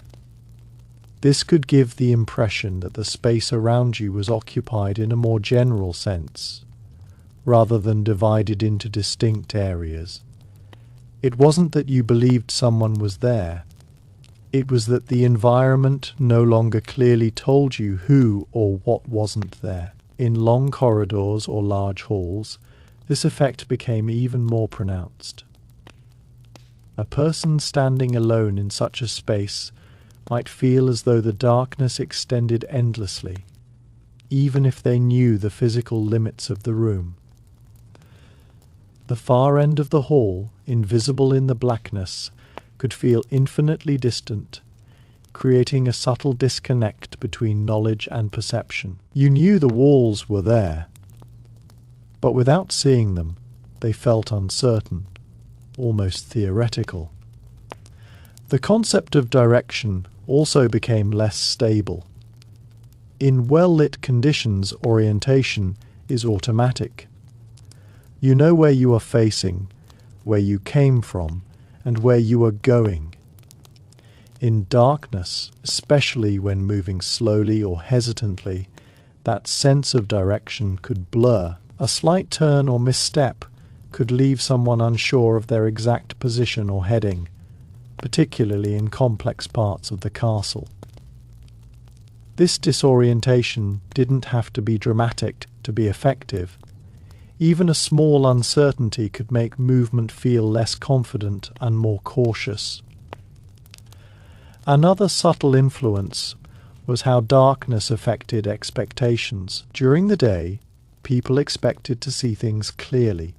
[SPEAKER 1] This could give the impression that the space around you was occupied in a more general sense, rather than divided into distinct areas. It wasn't that you believed someone was there. It was that the environment no longer clearly told you who or what wasn't there. In long corridors or large halls, this effect became even more pronounced. A person standing alone in such a space might feel as though the darkness extended endlessly, even if they knew the physical limits of the room. The far end of the hall, invisible in the blackness, could feel infinitely distant, creating a subtle disconnect between knowledge and perception. You knew the walls were there, but without seeing them, they felt uncertain, almost theoretical. The concept of direction also became less stable. In well-lit conditions, orientation is automatic. You know where you are facing, where you came from, and where you are going. In darkness, especially when moving slowly or hesitantly, that sense of direction could blur. A slight turn or misstep could leave someone unsure of their exact position or heading, particularly in complex parts of the castle. This disorientation didn't have to be dramatic to be effective. Even a small uncertainty could make movement feel less confident and more cautious. Another subtle influence was how darkness affected expectations. During the day, people expected to see things clearly,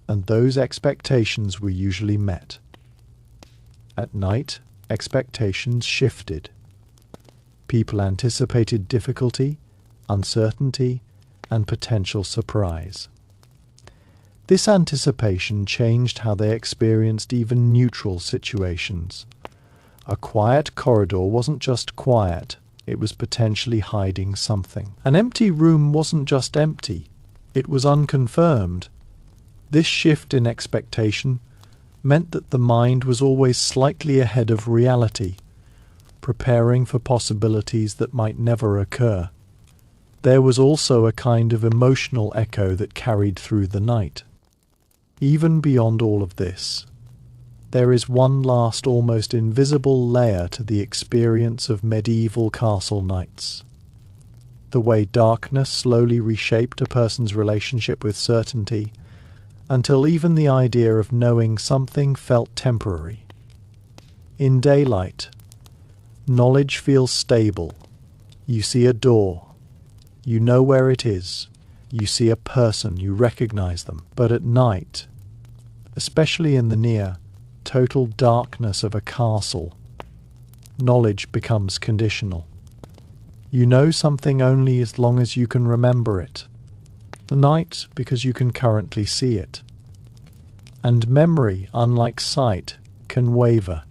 [SPEAKER 1] and those expectations were usually met. At night, expectations shifted. People anticipated difficulty, uncertainty, and potential surprise. This anticipation changed how they experienced even neutral situations. A quiet corridor wasn't just quiet, it was potentially hiding something. An empty room wasn't just empty, it was unconfirmed. This shift in expectation meant that the mind was always slightly ahead of reality, preparing for possibilities that might never occur. There was also a kind of emotional echo that carried through the night. Even beyond all of this, there is one last almost invisible layer to the experience of medieval castle nights. The way darkness slowly reshaped a person's relationship with certainty, until even the idea of knowing something felt temporary. In daylight, knowledge feels stable. You see a door. You know where it is. You see a person. You recognize them. But at night, especially in the near, total darkness of a castle, knowledge becomes conditional. You know something only as long as you can remember it. The night because you can currently see it. And memory, unlike sight, can waver.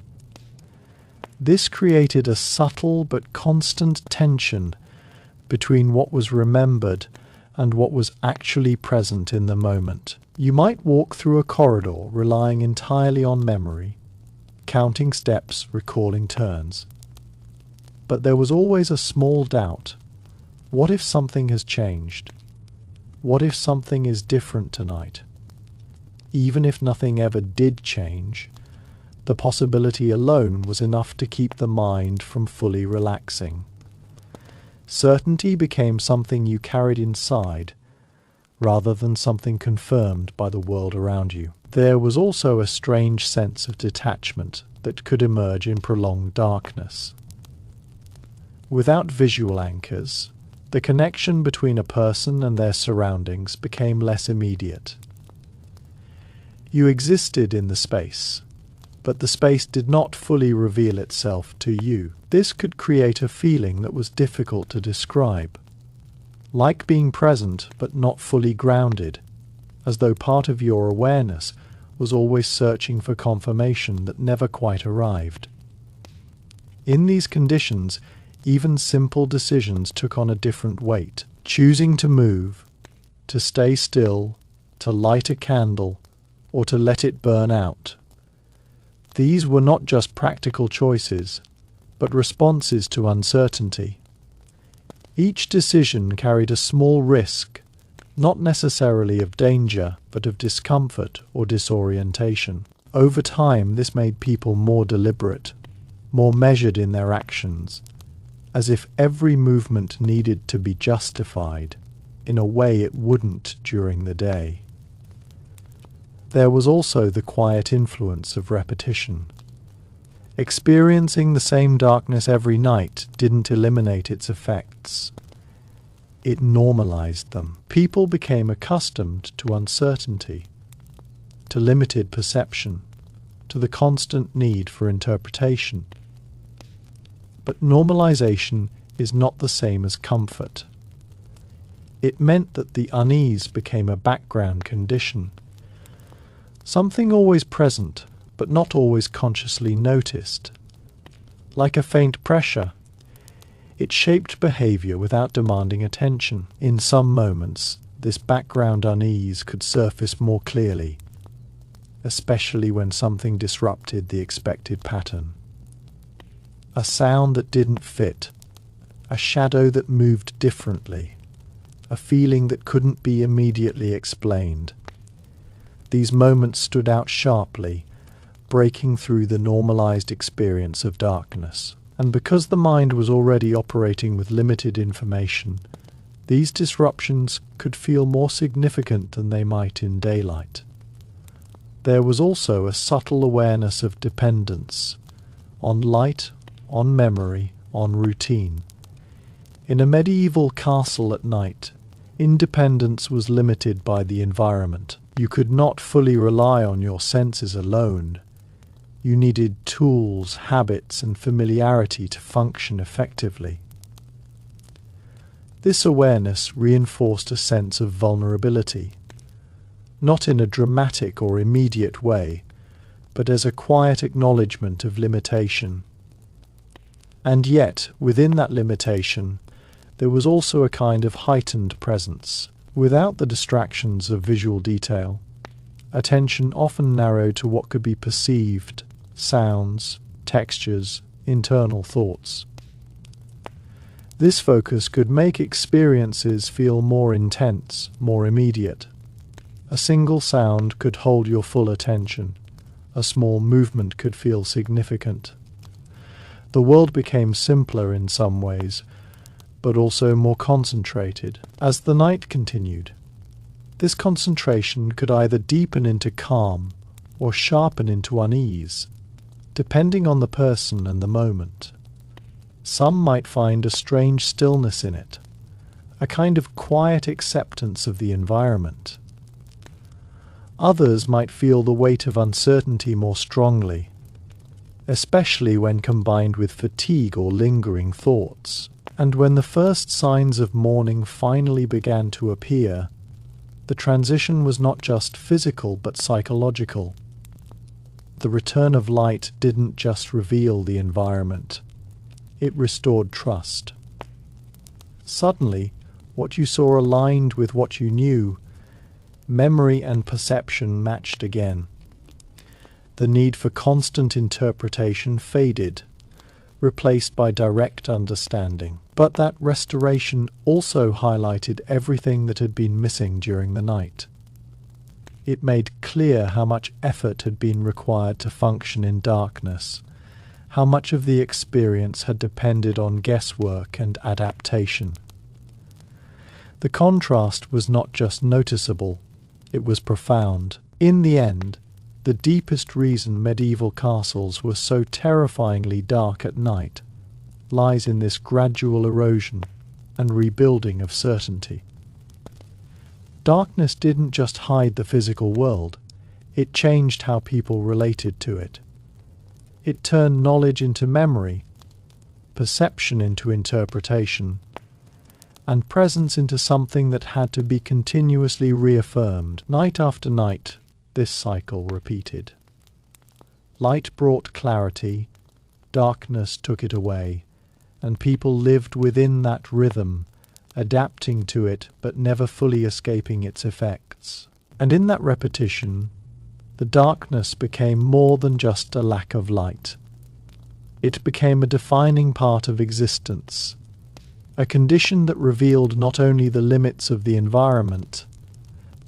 [SPEAKER 1] This created a subtle but constant tension between what was remembered and what was actually present in the moment. You might walk through a corridor relying entirely on memory, counting steps, recalling turns. But there was always a small doubt. What if something has changed? What if something is different tonight? Even if nothing ever did change, the possibility alone was enough to keep the mind from fully relaxing. Certainty became something you carried inside, rather than something confirmed by the world around you. There was also a strange sense of detachment that could emerge in prolonged darkness. Without visual anchors, the connection between a person and their surroundings became less immediate. You existed in the space, but the space did not fully reveal itself to you. This could create a feeling that was difficult to describe, like being present but not fully grounded, as though part of your awareness was always searching for confirmation that never quite arrived. In these conditions, even simple decisions took on a different weight. Choosing to move, to stay still, to light a candle, or to let it burn out. These were not just practical choices, but responses to uncertainty. Each decision carried a small risk, not necessarily of danger, but of discomfort or disorientation. Over time, this made people more deliberate, more measured in their actions, as if every movement needed to be justified in a way it wouldn't during the day. There was also the quiet influence of repetition. Experiencing the same darkness every night didn't eliminate its effects. It normalized them. People became accustomed to uncertainty, to limited perception, to the constant need for interpretation. But normalization is not the same as comfort. It meant that the unease became a background condition, something always present, but not always consciously noticed. Like a faint pressure, it shaped behavior without demanding attention. In some moments, this background unease could surface more clearly, especially when something disrupted the expected pattern. A sound that didn't fit, a shadow that moved differently, a feeling that couldn't be immediately explained. These moments stood out sharply, breaking through the normalized experience of darkness. And because the mind was already operating with limited information, these disruptions could feel more significant than they might in daylight. There was also a subtle awareness of dependence, on light, on memory, on routine. In a medieval castle at night, independence was limited by the environment. You could not fully rely on your senses alone. You needed tools, habits, and familiarity to function effectively. This awareness reinforced a sense of vulnerability. not in a dramatic or immediate way, but as a quiet acknowledgement of limitation. And yet, within that limitation, there was also a kind of heightened presence. Without the distractions of visual detail, attention often narrowed to what could be perceived, sounds, textures, internal thoughts. This focus could make experiences feel more intense, more immediate. A single sound could hold your full attention. A small movement could feel significant. The world became simpler in some ways, but also more concentrated. As the night continued, this concentration could either deepen into calm or sharpen into unease, depending on the person and the moment. Some might find a strange stillness in it, a kind of quiet acceptance of the environment. Others might feel the weight of uncertainty more strongly, especially when combined with fatigue or lingering thoughts. And when the first signs of morning finally began to appear, the transition was not just physical but psychological. The return of light didn't just reveal the environment, it restored trust. Suddenly, what you saw aligned with what you knew. Memory and perception matched again. The need for constant interpretation faded, replaced by direct understanding. But that restoration also highlighted everything that had been missing during the night. It made clear how much effort had been required to function in darkness, how much of the experience had depended on guesswork and adaptation. The contrast was not just noticeable, it was profound. In the end, the deepest reason medieval castles were so terrifyingly dark at night lies in this gradual erosion and rebuilding of certainty. Darkness didn't just hide the physical world, it changed how people related to it. It turned knowledge into memory, perception into interpretation, and presence into something that had to be continuously reaffirmed. Night after night, this cycle repeated. Light brought clarity, darkness took it away, and people lived within that rhythm, adapting to it but never fully escaping its effects. And in that repetition, the darkness became more than just a lack of light. It became a defining part of existence, a condition that revealed not only the limits of the environment,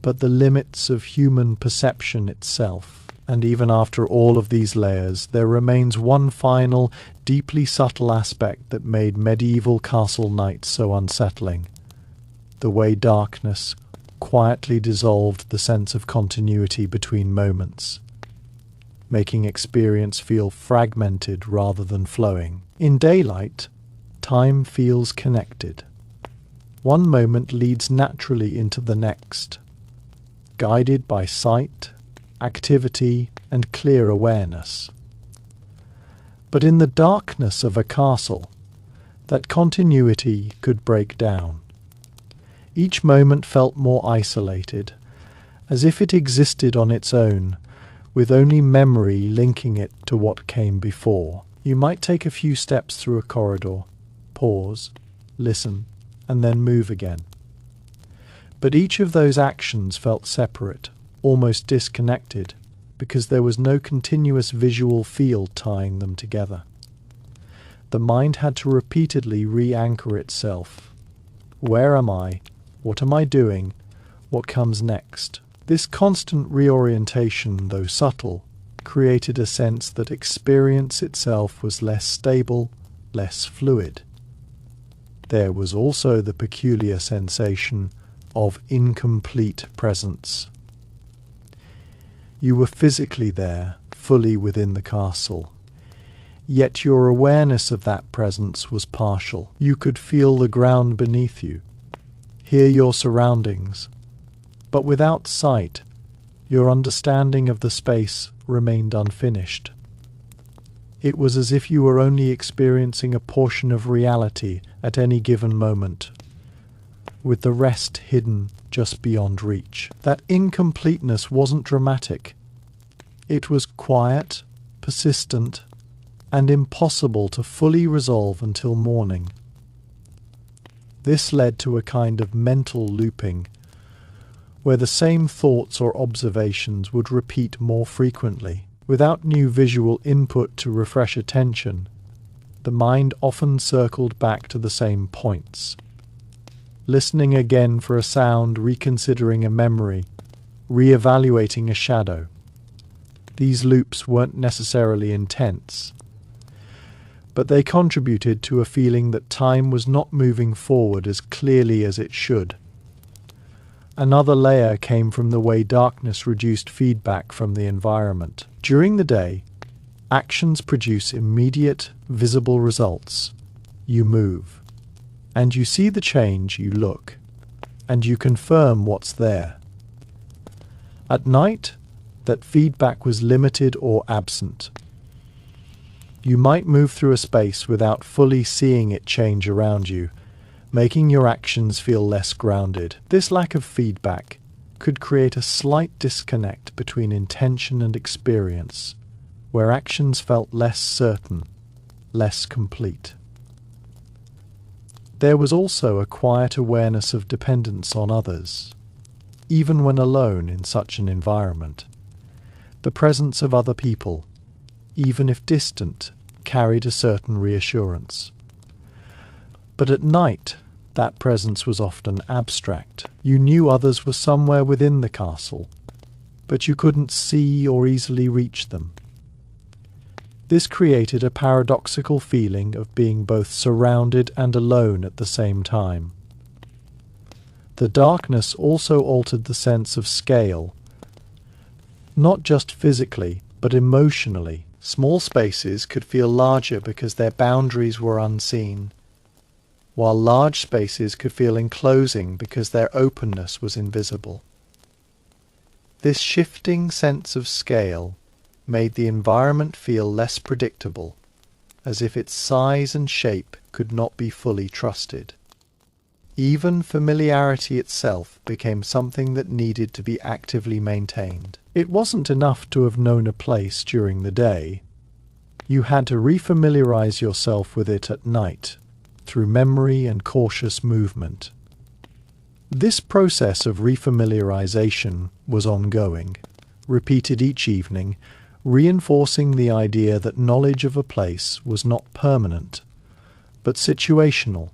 [SPEAKER 1] but the limits of human perception itself. And even after all of these layers, there remains one final, deeply subtle aspect that made medieval castle nights so unsettling: the way darkness quietly dissolved the sense of continuity between moments, making experience feel fragmented rather than flowing. In daylight, time feels connected. One moment leads naturally into the next, guided by sight, activity, and clear awareness. But in the darkness of a castle, that continuity could break down. Each moment felt more isolated, as if it existed on its own, with only memory linking it to what came before. You might take a few steps through a corridor, pause, listen, and then move again. But each of those actions felt separate, almost disconnected, because there was no continuous visual field tying them together. The mind had to repeatedly re-anchor itself. Where am I? What am I doing? What comes next? This constant reorientation, though subtle, created a sense that experience itself was less stable, less fluid. There was also the peculiar sensation of incomplete presence. You were physically there, fully within the castle, yet your awareness of that presence was partial. You could feel the ground beneath you, hear your surroundings, but without sight, your understanding of the space remained unfinished. It was as if you were only experiencing a portion of reality at any given moment, with the rest hidden just beyond reach. That incompleteness wasn't dramatic. It was quiet, persistent, and impossible to fully resolve until morning. This led to a kind of mental looping, where the same thoughts or observations would repeat more frequently. Without new visual input to refresh attention, the mind often circled back to the same points. Listening again for a sound, reconsidering a memory, re-evaluating a shadow. These loops weren't necessarily intense, but they contributed to a feeling that time was not moving forward as clearly as it should. Another layer came from the way darkness reduced feedback from the environment. During the day, actions produce immediate, visible results. You move, and you see the change. You look, and you confirm what's there. At night, that feedback was limited or absent. You might move through a space without fully seeing it change around you, making your actions feel less grounded. This lack of feedback could create a slight disconnect between intention and experience, where actions felt less certain, less complete. There was also a quiet awareness of dependence on others, even when alone in such an environment. The presence of other people, even if distant, carried a certain reassurance. But at night, that presence was often abstract. You knew others were somewhere within the castle, but you couldn't see or easily reach them. This created a paradoxical feeling of being both surrounded and alone at the same time. The darkness also altered the sense of scale, not just physically, but emotionally. Small spaces could feel larger because their boundaries were unseen, while large spaces could feel enclosing because their openness was invisible. This shifting sense of scale made the environment feel less predictable, as if its size and shape could not be fully trusted. Even familiarity itself became something that needed to be actively maintained. It wasn't enough to have known a place during the day. You had to refamiliarize yourself with it at night, through memory and cautious movement. This process of refamiliarization was ongoing, repeated each evening, reinforcing the idea that knowledge of a place was not permanent, but situational.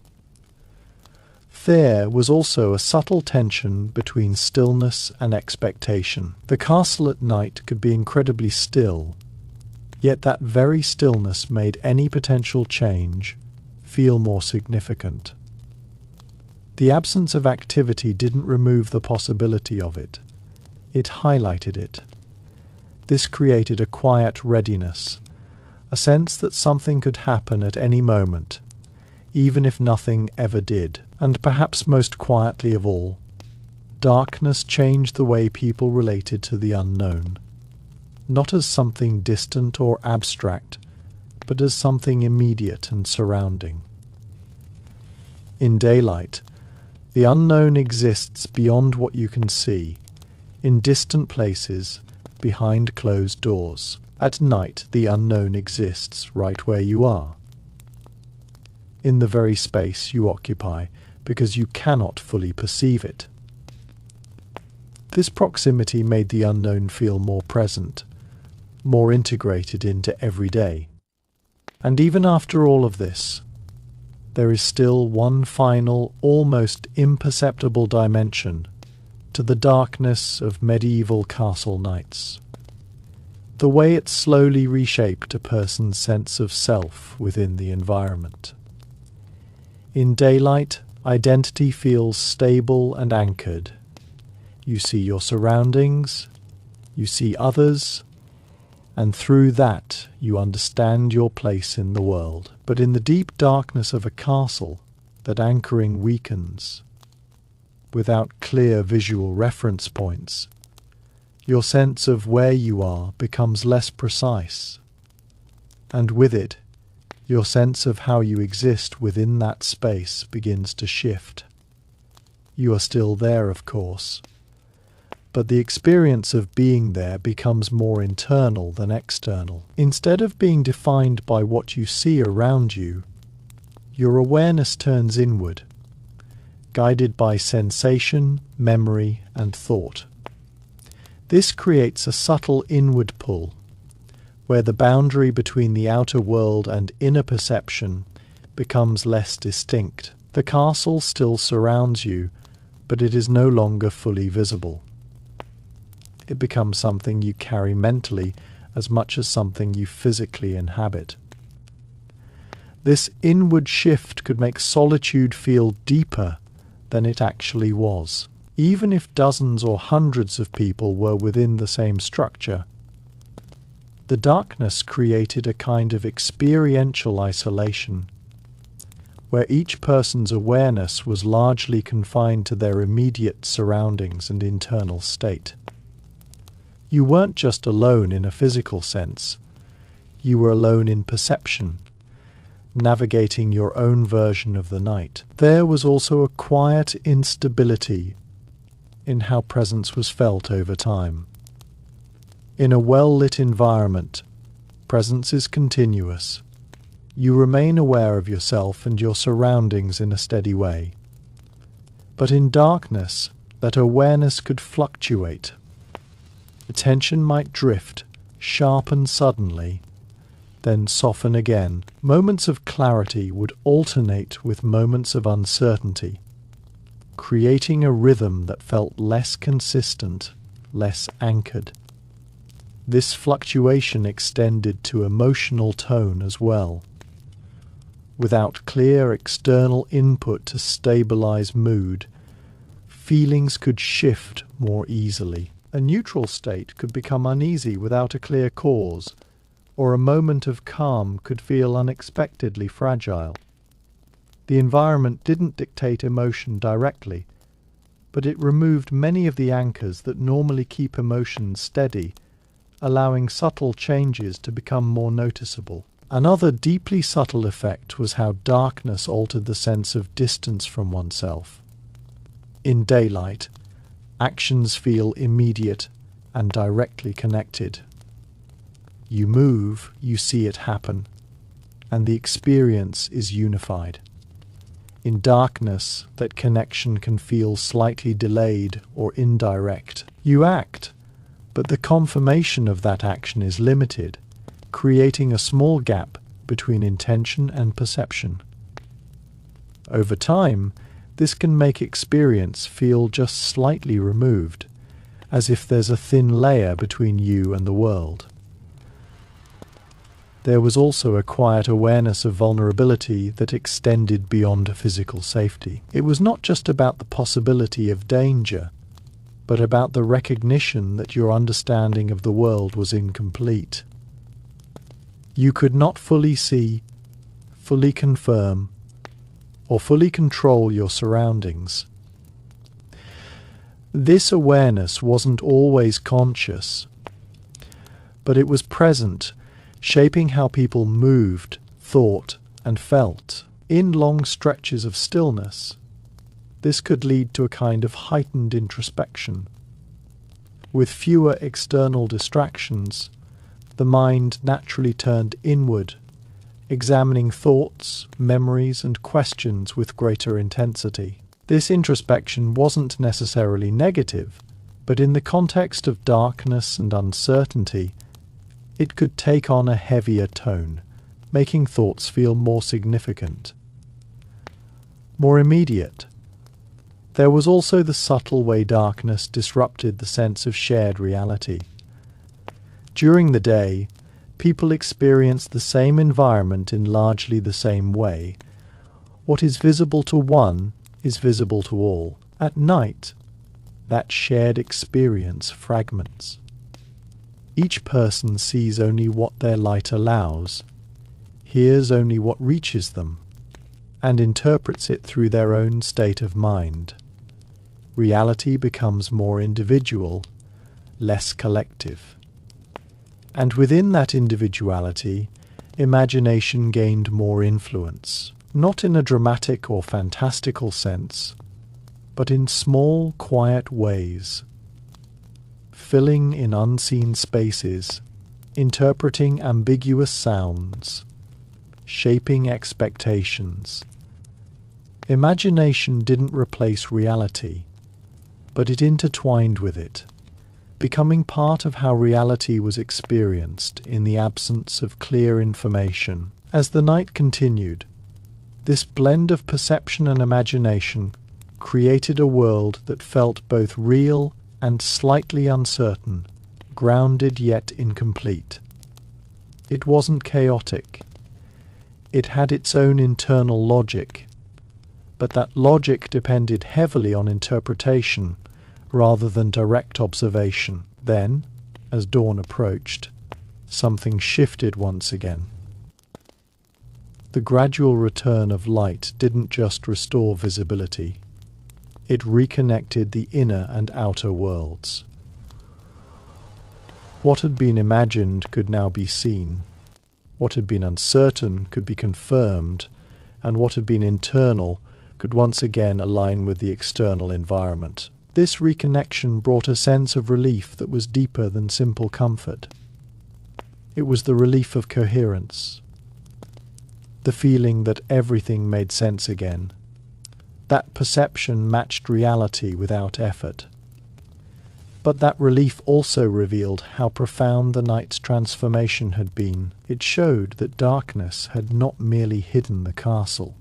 [SPEAKER 1] There was also a subtle tension between stillness and expectation. The castle at night could be incredibly still, yet that very stillness made any potential change feel more significant. The absence of activity didn't remove the possibility of it. It highlighted it. This created a quiet readiness, a sense that something could happen at any moment, even if nothing ever did. And perhaps most quietly of all, darkness changed the way people related to the unknown, not as something distant or abstract, but as something immediate and surrounding. In daylight, the unknown exists beyond what you can see, in distant places, behind closed doors. At night, the unknown exists right where you are, in the very space you occupy, because you cannot fully perceive it. This proximity made the unknown feel more present, more integrated into every day. And even after all of this, there is still one final, almost imperceptible dimension to the darkness of medieval castle nights. The way it slowly reshaped a person's sense of self within the environment. In daylight, identity feels stable and anchored. You see your surroundings, you see others, and through that you understand your place in the world. But in the deep darkness of a castle, that anchoring weakens. Without clear visual reference points, your sense of where you are becomes less precise, and with it, your sense of how you exist within that space begins to shift. You are still there, of course, but the experience of being there becomes more internal than external. Instead of being defined by what you see around you, your awareness turns inward, guided by sensation, memory, and thought. This creates a subtle inward pull, where the boundary between the outer world and inner perception becomes less distinct. The castle still surrounds you, but it is no longer fully visible. It becomes something you carry mentally as much as something you physically inhabit. This inward shift could make solitude feel deeper than it actually was. Even if dozens or hundreds of people were within the same structure, the darkness created a kind of experiential isolation, where each person's awareness was largely confined to their immediate surroundings and internal state. You weren't just alone in a physical sense, you were alone in perception, navigating your own version of the night. There was also a quiet instability in how presence was felt over time. In a well-lit environment, presence is continuous. You remain aware of yourself and your surroundings in a steady way. But in darkness, that awareness could fluctuate. Attention might drift, sharpen suddenly, then soften again. Moments of clarity would alternate with moments of uncertainty, creating a rhythm that felt less consistent, less anchored. This fluctuation extended to emotional tone as well. Without clear external input to stabilize mood, feelings could shift more easily. A neutral state could become uneasy without a clear cause, or a moment of calm could feel unexpectedly fragile. The environment didn't dictate emotion directly, but it removed many of the anchors that normally keep emotions steady, allowing subtle changes to become more noticeable. Another deeply subtle effect was how darkness altered the sense of distance from oneself. In daylight, actions feel immediate and directly connected. You move, you see it happen, and the experience is unified. In darkness, that connection can feel slightly delayed or indirect. You act, but the confirmation of that action is limited, creating a small gap between intention and perception. Over time, this can make experience feel just slightly removed, as if there's a thin layer between you and the world. There was also a quiet awareness of vulnerability that extended beyond physical safety. It was not just about the possibility of danger, but about the recognition that your understanding of the world was incomplete. You could not fully see, fully confirm, or fully control your surroundings. This awareness wasn't always conscious, but it was present, shaping how people moved, thought, and felt. In long stretches of stillness, this could lead to a kind of heightened introspection. With fewer external distractions, the mind naturally turned inward, examining thoughts, memories, and questions with greater intensity. This introspection wasn't necessarily negative, but in the context of darkness and uncertainty, it could take on a heavier tone, making thoughts feel more significant, more immediate. There was also the subtle way darkness disrupted the sense of shared reality. During the day, people experienced the same environment in largely the same way. What is visible to one is visible to all. At night, that shared experience fragments. Each person sees only what their light allows, hears only what reaches them, and interprets it through their own state of mind. Reality becomes more individual, less collective. And within that individuality, imagination gained more influence, not in a dramatic or fantastical sense, but in small, quiet ways, filling in unseen spaces, interpreting ambiguous sounds, shaping expectations. Imagination didn't replace reality, but it intertwined with it, becoming part of how reality was experienced in the absence of clear information. As the night continued, this blend of perception and imagination created a world that felt both real and slightly uncertain, grounded yet incomplete. It wasn't chaotic. It had its own internal logic, but that logic depended heavily on interpretation rather than direct observation. Then, as dawn approached, something shifted once again. The gradual return of light didn't just restore visibility. It reconnected the inner and outer worlds. What had been imagined could now be seen. What had been uncertain could be confirmed, and what had been internal could once again align with the external environment. This reconnection brought a sense of relief that was deeper than simple comfort. It was the relief of coherence, the feeling that everything made sense again. That perception matched reality without effort. But that relief also revealed how profound the night's transformation had been. It showed that darkness had not merely hidden the castle.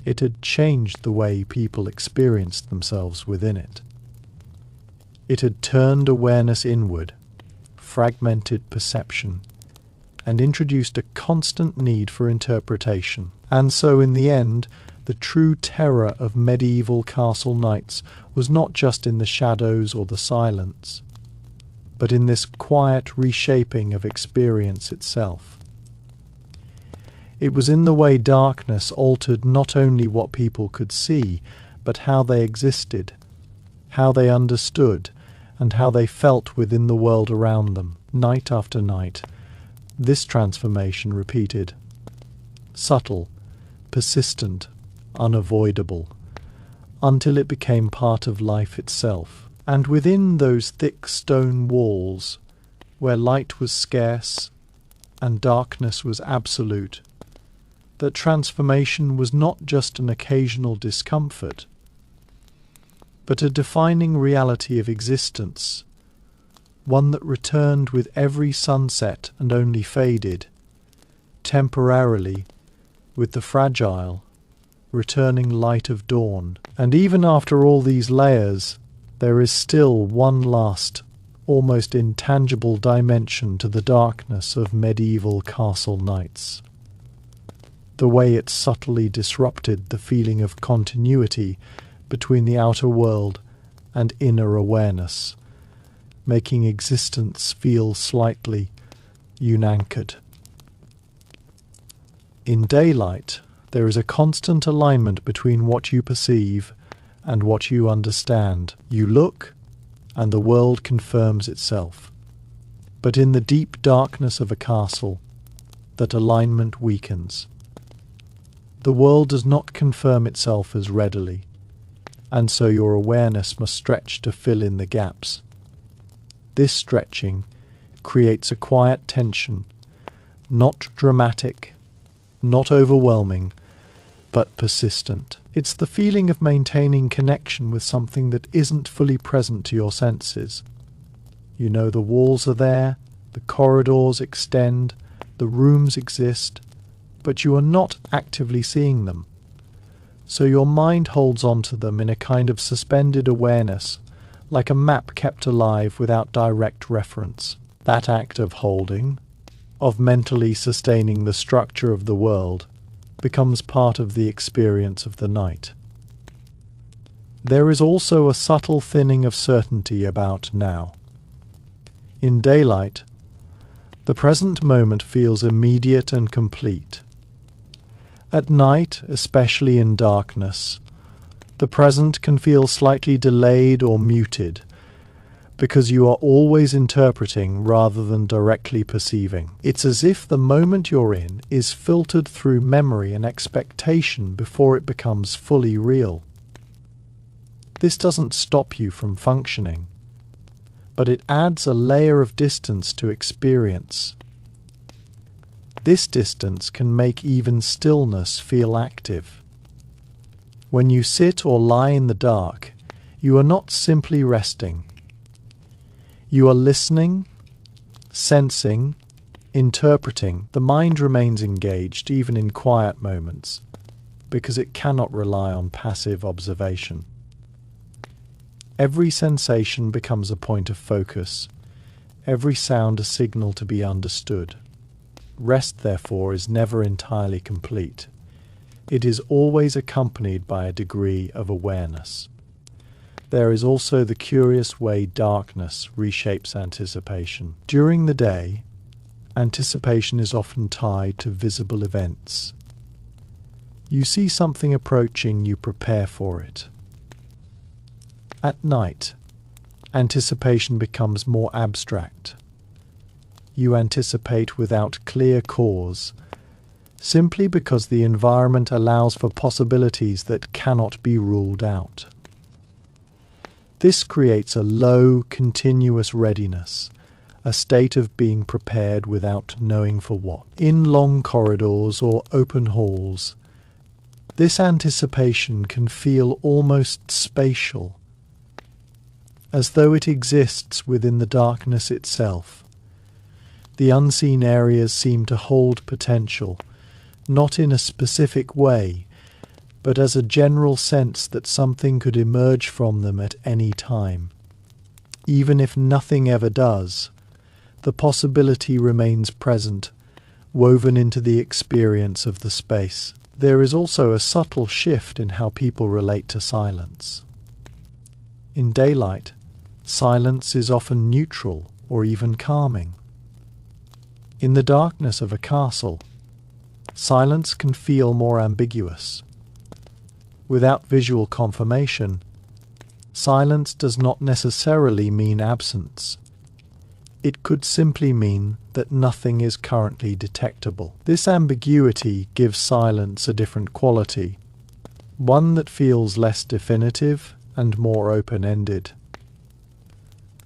[SPEAKER 1] It had changed the way people experienced themselves within it. It had turned awareness inward, fragmented perception, and introduced a constant need for interpretation. And so, in the end, the true terror of medieval castle nights was not just in the shadows or the silence, but in this quiet reshaping of experience itself. It was in the way darkness altered not only what people could see, but how they existed, how they understood, and how they felt within the world around them. Night after night, this transformation repeated. Subtle, persistent, unavoidable, until it became part of life itself. And within those thick stone walls, where light was scarce and darkness was absolute, that transformation was not just an occasional discomfort, but a defining reality of existence, one that returned with every sunset and only faded, temporarily, with the fragile, returning light of dawn. And even after all these layers, there is still one last, almost intangible dimension to the darkness of medieval castle nights. The way it subtly disrupted the feeling of continuity between the outer world and inner awareness, making existence feel slightly unanchored. In daylight, there is a constant alignment between what you perceive and what you understand. You look, and the world confirms itself. But in the deep darkness of a castle, that alignment weakens. The world does not confirm itself as readily, and so your awareness must stretch to fill in the gaps. This stretching creates a quiet tension, not dramatic, not overwhelming, but persistent. It's the feeling of maintaining connection with something that isn't fully present to your senses. You know the walls are there, the corridors extend, the rooms exist, but you are not actively seeing them. So your mind holds on to them in a kind of suspended awareness, like a map kept alive without direct reference. That act of holding, of mentally sustaining the structure of the world, becomes part of the experience of the night. There is also a subtle thinning of certainty about now. In daylight, the present moment feels immediate and complete. At night, especially in darkness, the present can feel slightly delayed or muted, because you are always interpreting rather than directly perceiving. It's as if the moment you're in is filtered through memory and expectation before it becomes fully real. This doesn't stop you from functioning, but it adds a layer of distance to experience. This distance can make even stillness feel active. When you sit or lie in the dark, you are not simply resting. You are listening, sensing, interpreting. The mind remains engaged even in quiet moments, because it cannot rely on passive observation. Every sensation becomes a point of focus, every sound a signal to be understood. Rest, therefore, is never entirely complete. It is always accompanied by a degree of awareness. There is also the curious way darkness reshapes anticipation. During the day, anticipation is often tied to visible events. You see something approaching, you prepare for it. At night, anticipation becomes more abstract. You anticipate without clear cause, simply because the environment allows for possibilities that cannot be ruled out. This creates a low, continuous readiness, a state of being prepared without knowing for what. In long corridors or open halls, this anticipation can feel almost spatial, as though it exists within the darkness itself. The unseen areas seem to hold potential, not in a specific way, but as a general sense that something could emerge from them at any time. Even if nothing ever does, the possibility remains present, woven into the experience of the space. There is also a subtle shift in how people relate to silence. In daylight, silence is often neutral or even calming. In the darkness of a castle, silence can feel more ambiguous. Without visual confirmation, silence does not necessarily mean absence. It could simply mean that nothing is currently detectable. This ambiguity gives silence a different quality, one that feels less definitive and more open-ended.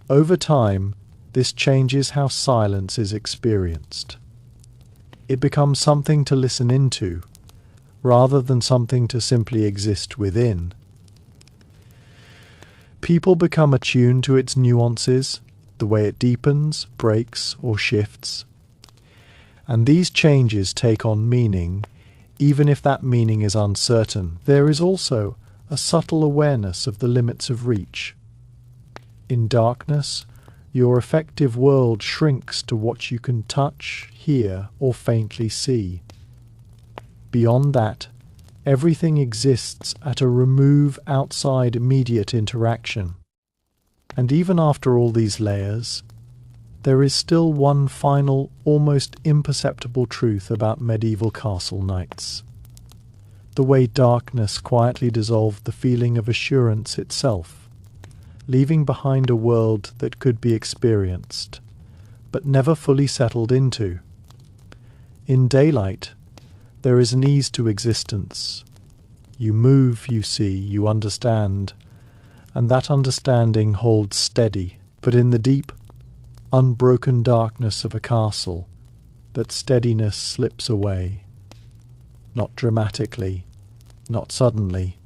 [SPEAKER 1] Over time, this changes how silence is experienced. It becomes something to listen into, rather than something to simply exist within. People become attuned to its nuances, the way it deepens, breaks, or shifts. And these changes take on meaning, even if that meaning is uncertain. There is also a subtle awareness of the limits of reach. In darkness, your affective world shrinks to what you can touch, hear, or faintly see. Beyond that, everything exists at a remove outside immediate interaction. And even after all these layers, there is still one final, almost imperceptible truth about medieval castle nights. The way darkness quietly dissolved the feeling of assurance itself, leaving behind a world that could be experienced, but never fully settled into. In daylight, there is an ease to existence. You move, you see, you understand, and that understanding holds steady. But in the deep, unbroken darkness of a castle, that steadiness slips away. Not dramatically, not suddenly,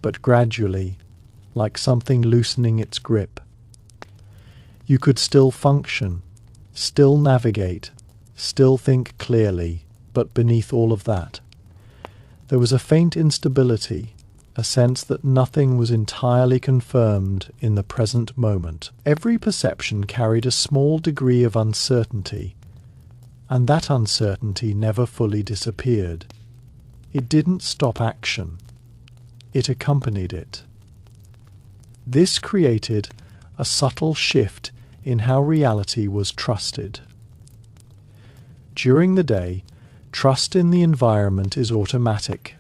[SPEAKER 1] but gradually, like something loosening its grip. You could still function, still navigate, still think clearly, but beneath all of that, there was a faint instability, a sense that nothing was entirely confirmed in the present moment. Every perception carried a small degree of uncertainty, and that uncertainty never fully disappeared. It didn't stop action. It accompanied it. This created a subtle shift in how reality was trusted. During the day, trust in the environment is automatic.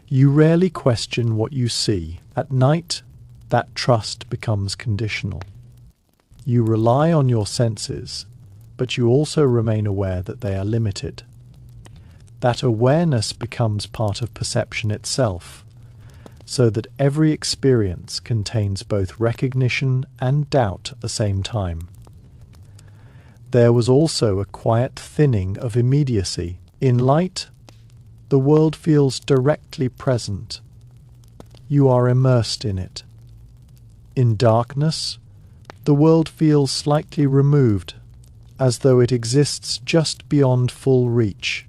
[SPEAKER 1] You rarely question what you see. At night, that trust becomes conditional. You rely on your senses, but you also remain aware that they are limited. That awareness becomes part of perception itself, so that every experience contains both recognition and doubt at the same time. There was also a quiet thinning of immediacy. In light, the world feels directly present. You are immersed in it. In darkness, the world feels slightly removed, as though it exists just beyond full reach.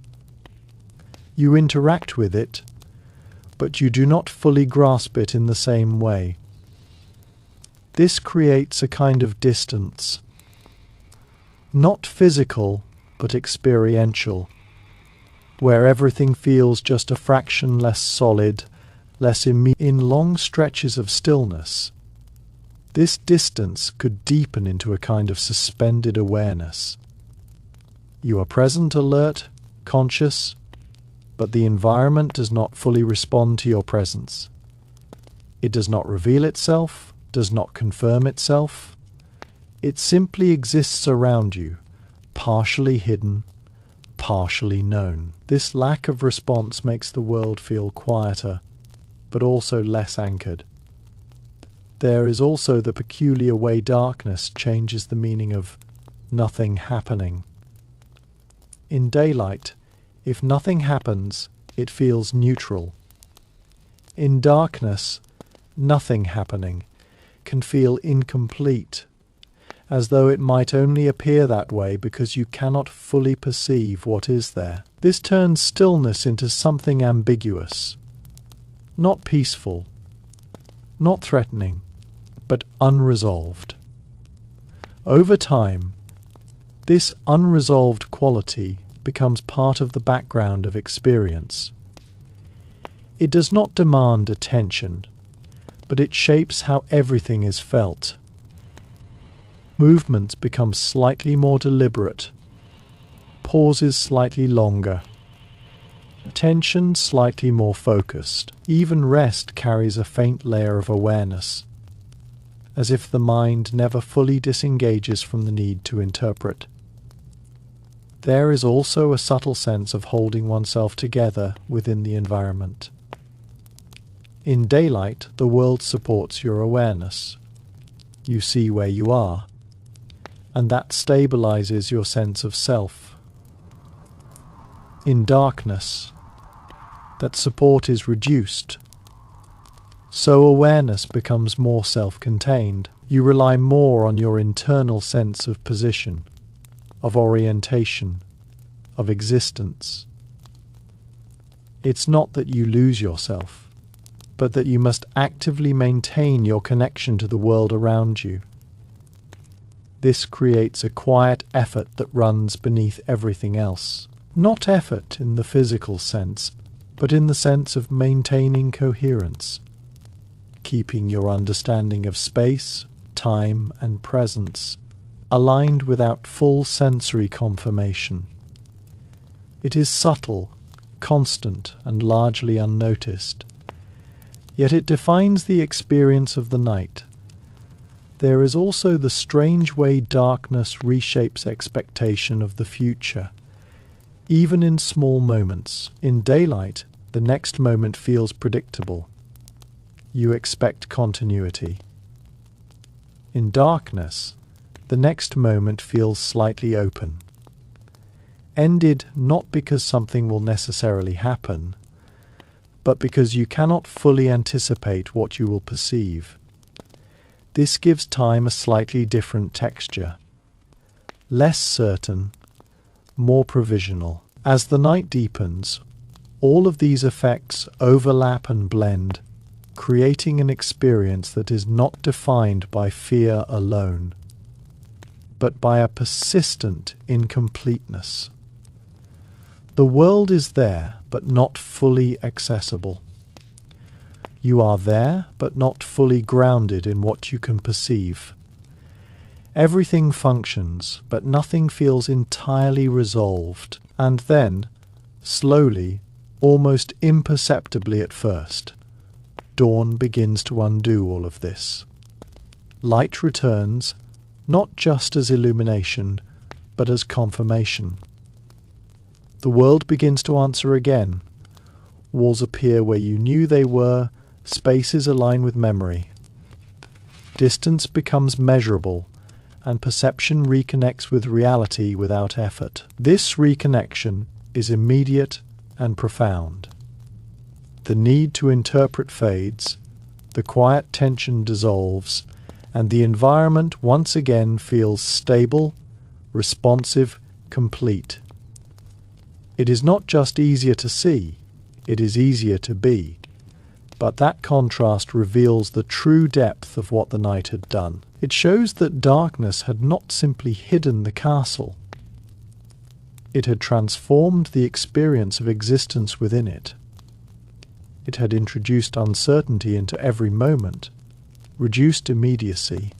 [SPEAKER 1] You interact with it, but you do not fully grasp it in the same way. This creates a kind of distance, not physical, but experiential, where everything feels just a fraction less solid, less immediate. In long stretches of stillness, this distance could deepen into a kind of suspended awareness. You are present, alert, conscious, but the environment does not fully respond to your presence. It does not reveal itself, does not confirm itself. It simply exists around you, partially hidden, partially known. This lack of response makes the world feel quieter, but also less anchored. There is also the peculiar way darkness changes the meaning of nothing happening. In daylight, if nothing happens, it feels neutral. In darkness, nothing happening can feel incomplete, as though it might only appear that way because you cannot fully perceive what is there. This turns stillness into something ambiguous, not peaceful, not threatening, but unresolved. Over time, this unresolved quality becomes part of the background of experience. It does not demand attention, but it shapes how everything is felt. Movements become slightly more deliberate, pauses slightly longer, attention slightly more focused. Even rest carries a faint layer of awareness, as if the mind never fully disengages from the need to interpret. There is also a subtle sense of holding oneself together within the environment. In daylight, the world supports your awareness. You see where you are, and that stabilizes your sense of self. In darkness, that support is reduced, so awareness becomes more self-contained. You rely more on your internal sense of position, of orientation, of existence. It's not that you lose yourself, but that you must actively maintain your connection to the world around you. This creates a quiet effort that runs beneath everything else. Not effort in the physical sense, but in the sense of maintaining coherence, keeping your understanding of space, time, and presence aligned without full sensory confirmation. It is subtle, constant, and largely unnoticed, yet it defines the experience of the night. There is also the strange way darkness reshapes expectation of the future, even in small moments. In daylight, the next moment feels predictable. You expect continuity. In darkness, the next moment feels slightly open. Ended not because something will necessarily happen, but because you cannot fully anticipate what you will perceive. This gives time a slightly different texture, less certain, more provisional. As the night deepens, all of these effects overlap and blend, creating an experience that is not defined by fear alone, but by a persistent incompleteness. The world is there, but not fully accessible. You are there, but not fully grounded in what you can perceive. Everything functions, but nothing feels entirely resolved. And then, slowly, almost imperceptibly at first, dawn begins to undo all of this. Light returns, not just as illumination, but as confirmation. The world begins to answer again. Walls appear where you knew they were, Spaces align with memory. Distance becomes measurable, and perception reconnects with reality without effort. This reconnection is immediate and profound. The need to interpret fades, the quiet tension dissolves, and the environment once again feels stable, responsive, complete. It is not just easier to see, it is easier to be. But that contrast reveals the true depth of what the night had done. It shows that darkness had not simply hidden the castle. It had transformed the experience of existence within it. It had introduced uncertainty into every moment, reduced immediacy,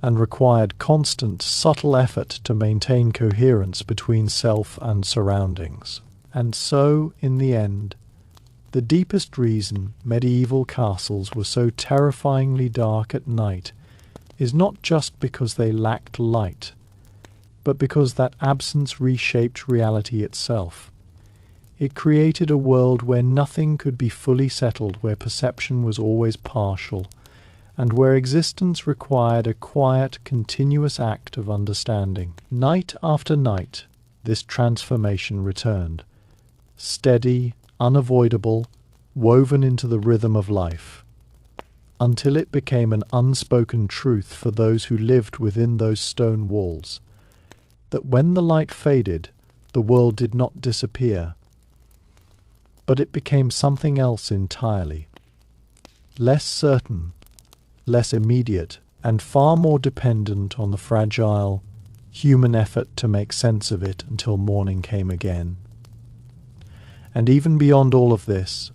[SPEAKER 1] and required constant, subtle effort to maintain coherence between self and surroundings. And so, in the end, the deepest reason medieval castles were so terrifyingly dark at night is not just because they lacked light, but because that absence reshaped reality itself. It created a world where nothing could be fully settled, where perception was always partial, and where existence required a quiet, continuous act of understanding. Night after night, this transformation returned, steady, unavoidable, woven into the rhythm of life, until it became an unspoken truth for those who lived within those stone walls, that when the light faded, the world did not disappear, but it became something else entirely, less certain, less immediate, and far more dependent on the fragile, human effort to make sense of it until morning came again. And even beyond all of this,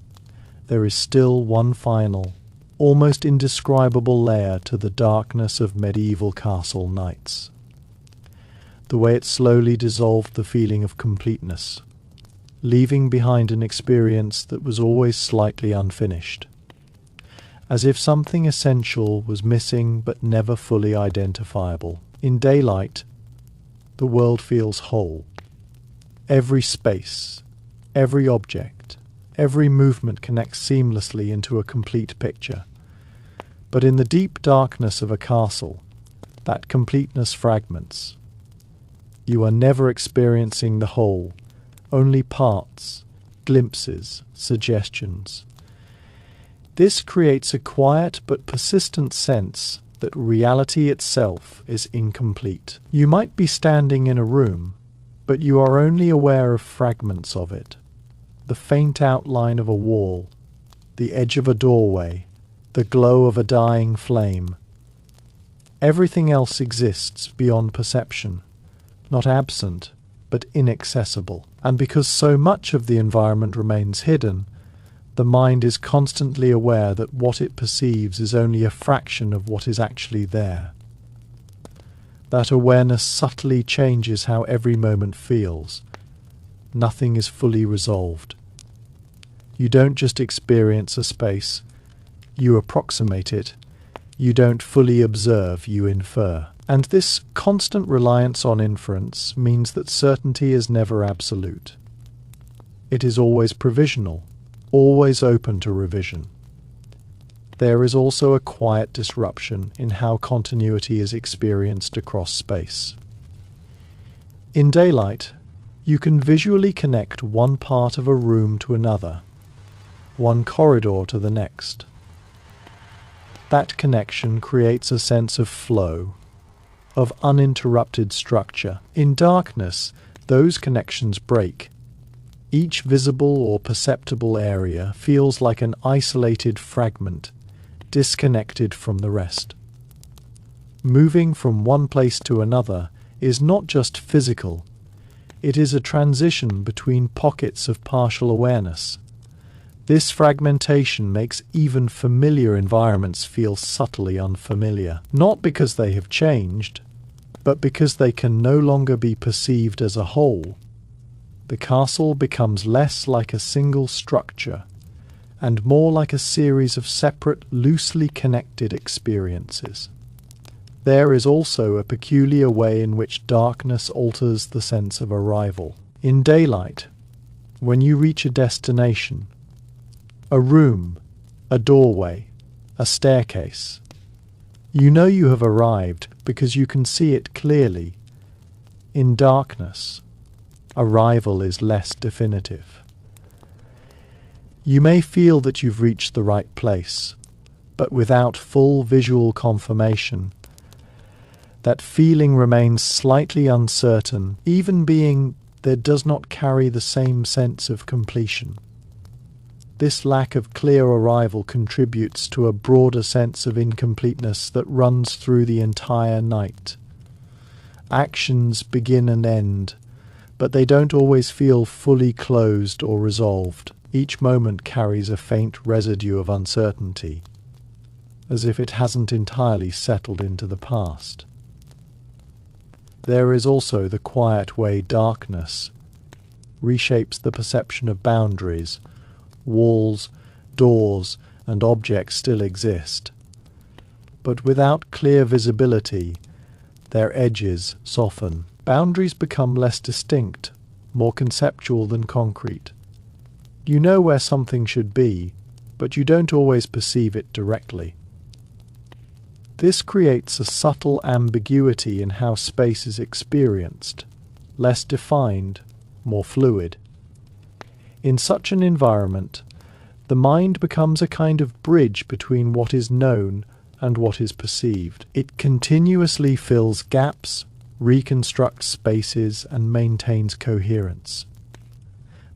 [SPEAKER 1] there is still one final, almost indescribable layer to the darkness of medieval castle nights. The way it slowly dissolved the feeling of completeness, leaving behind an experience that was always slightly unfinished, as if something essential was missing but never fully identifiable. In daylight, the world feels whole. Every space, every object, every movement connects seamlessly into a complete picture. But in the deep darkness of a castle, that completeness fragments. You are never experiencing the whole, only parts, glimpses, suggestions. This creates a quiet but persistent sense that reality itself is incomplete. You might be standing in a room, but you are only aware of fragments of it. The faint outline of a wall, the edge of a doorway, the glow of a dying flame. Everything else exists beyond perception, not absent, but inaccessible. And because so much of the environment remains hidden, the mind is constantly aware that what it perceives is only a fraction of what is actually there. That awareness subtly changes how every moment feels. Nothing is fully resolved. You don't just experience a space, you approximate it. You don't fully observe, you infer. And this constant reliance on inference means that certainty is never absolute. It is always provisional, always open to revision. There is also a quiet disruption in how continuity is experienced across space. In daylight, you can visually connect one part of a room to another, one corridor to the next. That connection creates a sense of flow, of uninterrupted structure. In darkness, those connections break. Each visible or perceptible area feels like an isolated fragment, disconnected from the rest. Moving from one place to another is not just physical, it is a transition between pockets of partial awareness. This fragmentation makes even familiar environments feel subtly unfamiliar, not because they have changed, but because they can no longer be perceived as a whole. The castle becomes less like a single structure and more like a series of separate, loosely connected experiences. There is also a peculiar way in which darkness alters the sense of arrival. In daylight, when you reach a destination, a room, a doorway, a staircase. You know you have arrived because you can see it clearly. In darkness, arrival is less definitive. You may feel that you've reached the right place, but without full visual confirmation, that feeling remains slightly uncertain, even being there does not carry the same sense of completion. This lack of clear arrival contributes to a broader sense of incompleteness that runs through the entire night. Actions begin and end, but they don't always feel fully closed or resolved. Each moment carries a faint residue of uncertainty, as if it hasn't entirely settled into the past. There is also the quiet way darkness reshapes the perception of boundaries. Walls, doors, and objects still exist, but without clear visibility, their edges soften. Boundaries become less distinct, more conceptual than concrete. You know where something should be, but you don't always perceive it directly. This creates a subtle ambiguity in how space is experienced, less defined, more fluid. In such an environment, the mind becomes a kind of bridge between what is known and what is perceived. It continuously fills gaps, reconstructs spaces, and maintains coherence.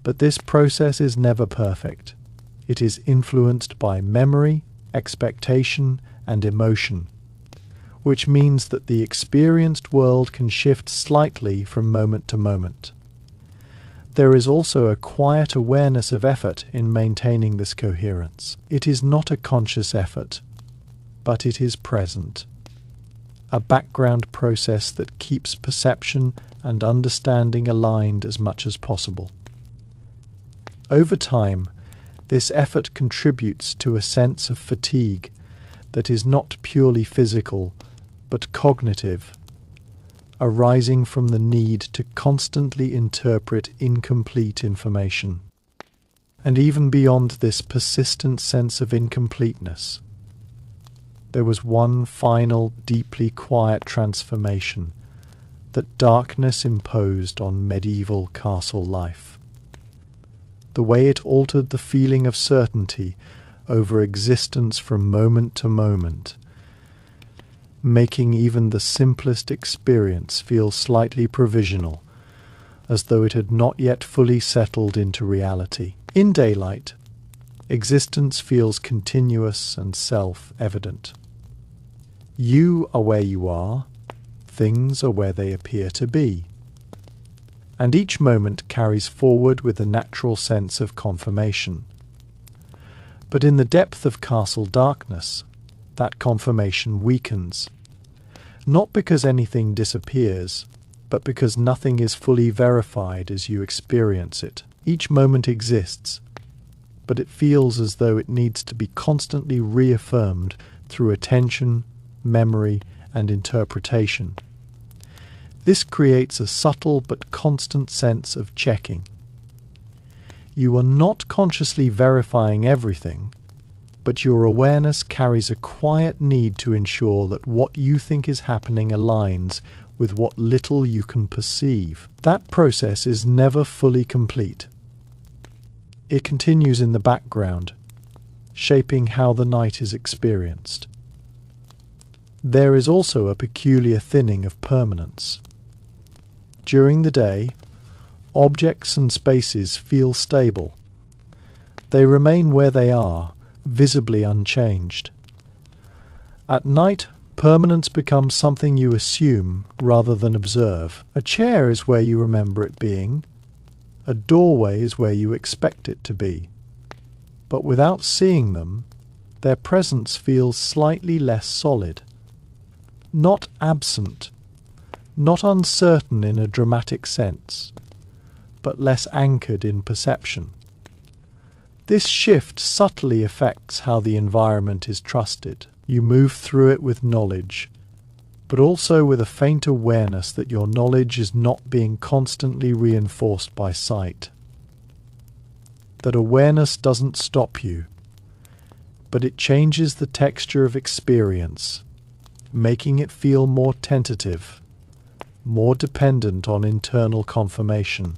[SPEAKER 1] But this process is never perfect. It is influenced by memory, expectation, and emotion, which means that the experienced world can shift slightly from moment to moment. There is also a quiet awareness of effort in maintaining this coherence. It is not a conscious effort, but it is present. A background process that keeps perception and understanding aligned as much as possible. Over time, this effort contributes to a sense of fatigue that is not purely physical, but cognitive, arising from the need to constantly interpret incomplete information. And even beyond this persistent sense of incompleteness, there was one final, deeply quiet transformation that darkness imposed on medieval castle life. The way it altered the feeling of certainty over existence from moment to moment, making even the simplest experience feel slightly provisional, as though it had not yet fully settled into reality. In daylight, existence feels continuous and self-evident. You are where you are, things are where they appear to be, and each moment carries forward with a natural sense of confirmation. But in the depth of castle darkness, that confirmation weakens, not because anything disappears, but because nothing is fully verified as you experience it. Each moment exists, but it feels as though it needs to be constantly reaffirmed through attention, memory, and interpretation. This creates a subtle but constant sense of checking. You are not consciously verifying everything, but your awareness carries a quiet need to ensure that what you think is happening aligns with what little you can perceive. That process is never fully complete. It continues in the background, shaping how the night is experienced. There is also a peculiar thinning of permanence. During the day, objects and spaces feel stable. They remain where they are, visibly unchanged. At night, permanence becomes something you assume rather than observe. A chair is where you remember it being. A doorway is where you expect it to be. But without seeing them, their presence feels slightly less solid. Not absent, not uncertain in a dramatic sense, but less anchored in perception. This shift subtly affects how the environment is trusted. You move through it with knowledge, but also with a faint awareness that your knowledge is not being constantly reinforced by sight. That awareness doesn't stop you, but it changes the texture of experience, making it feel more tentative, more dependent on internal confirmation.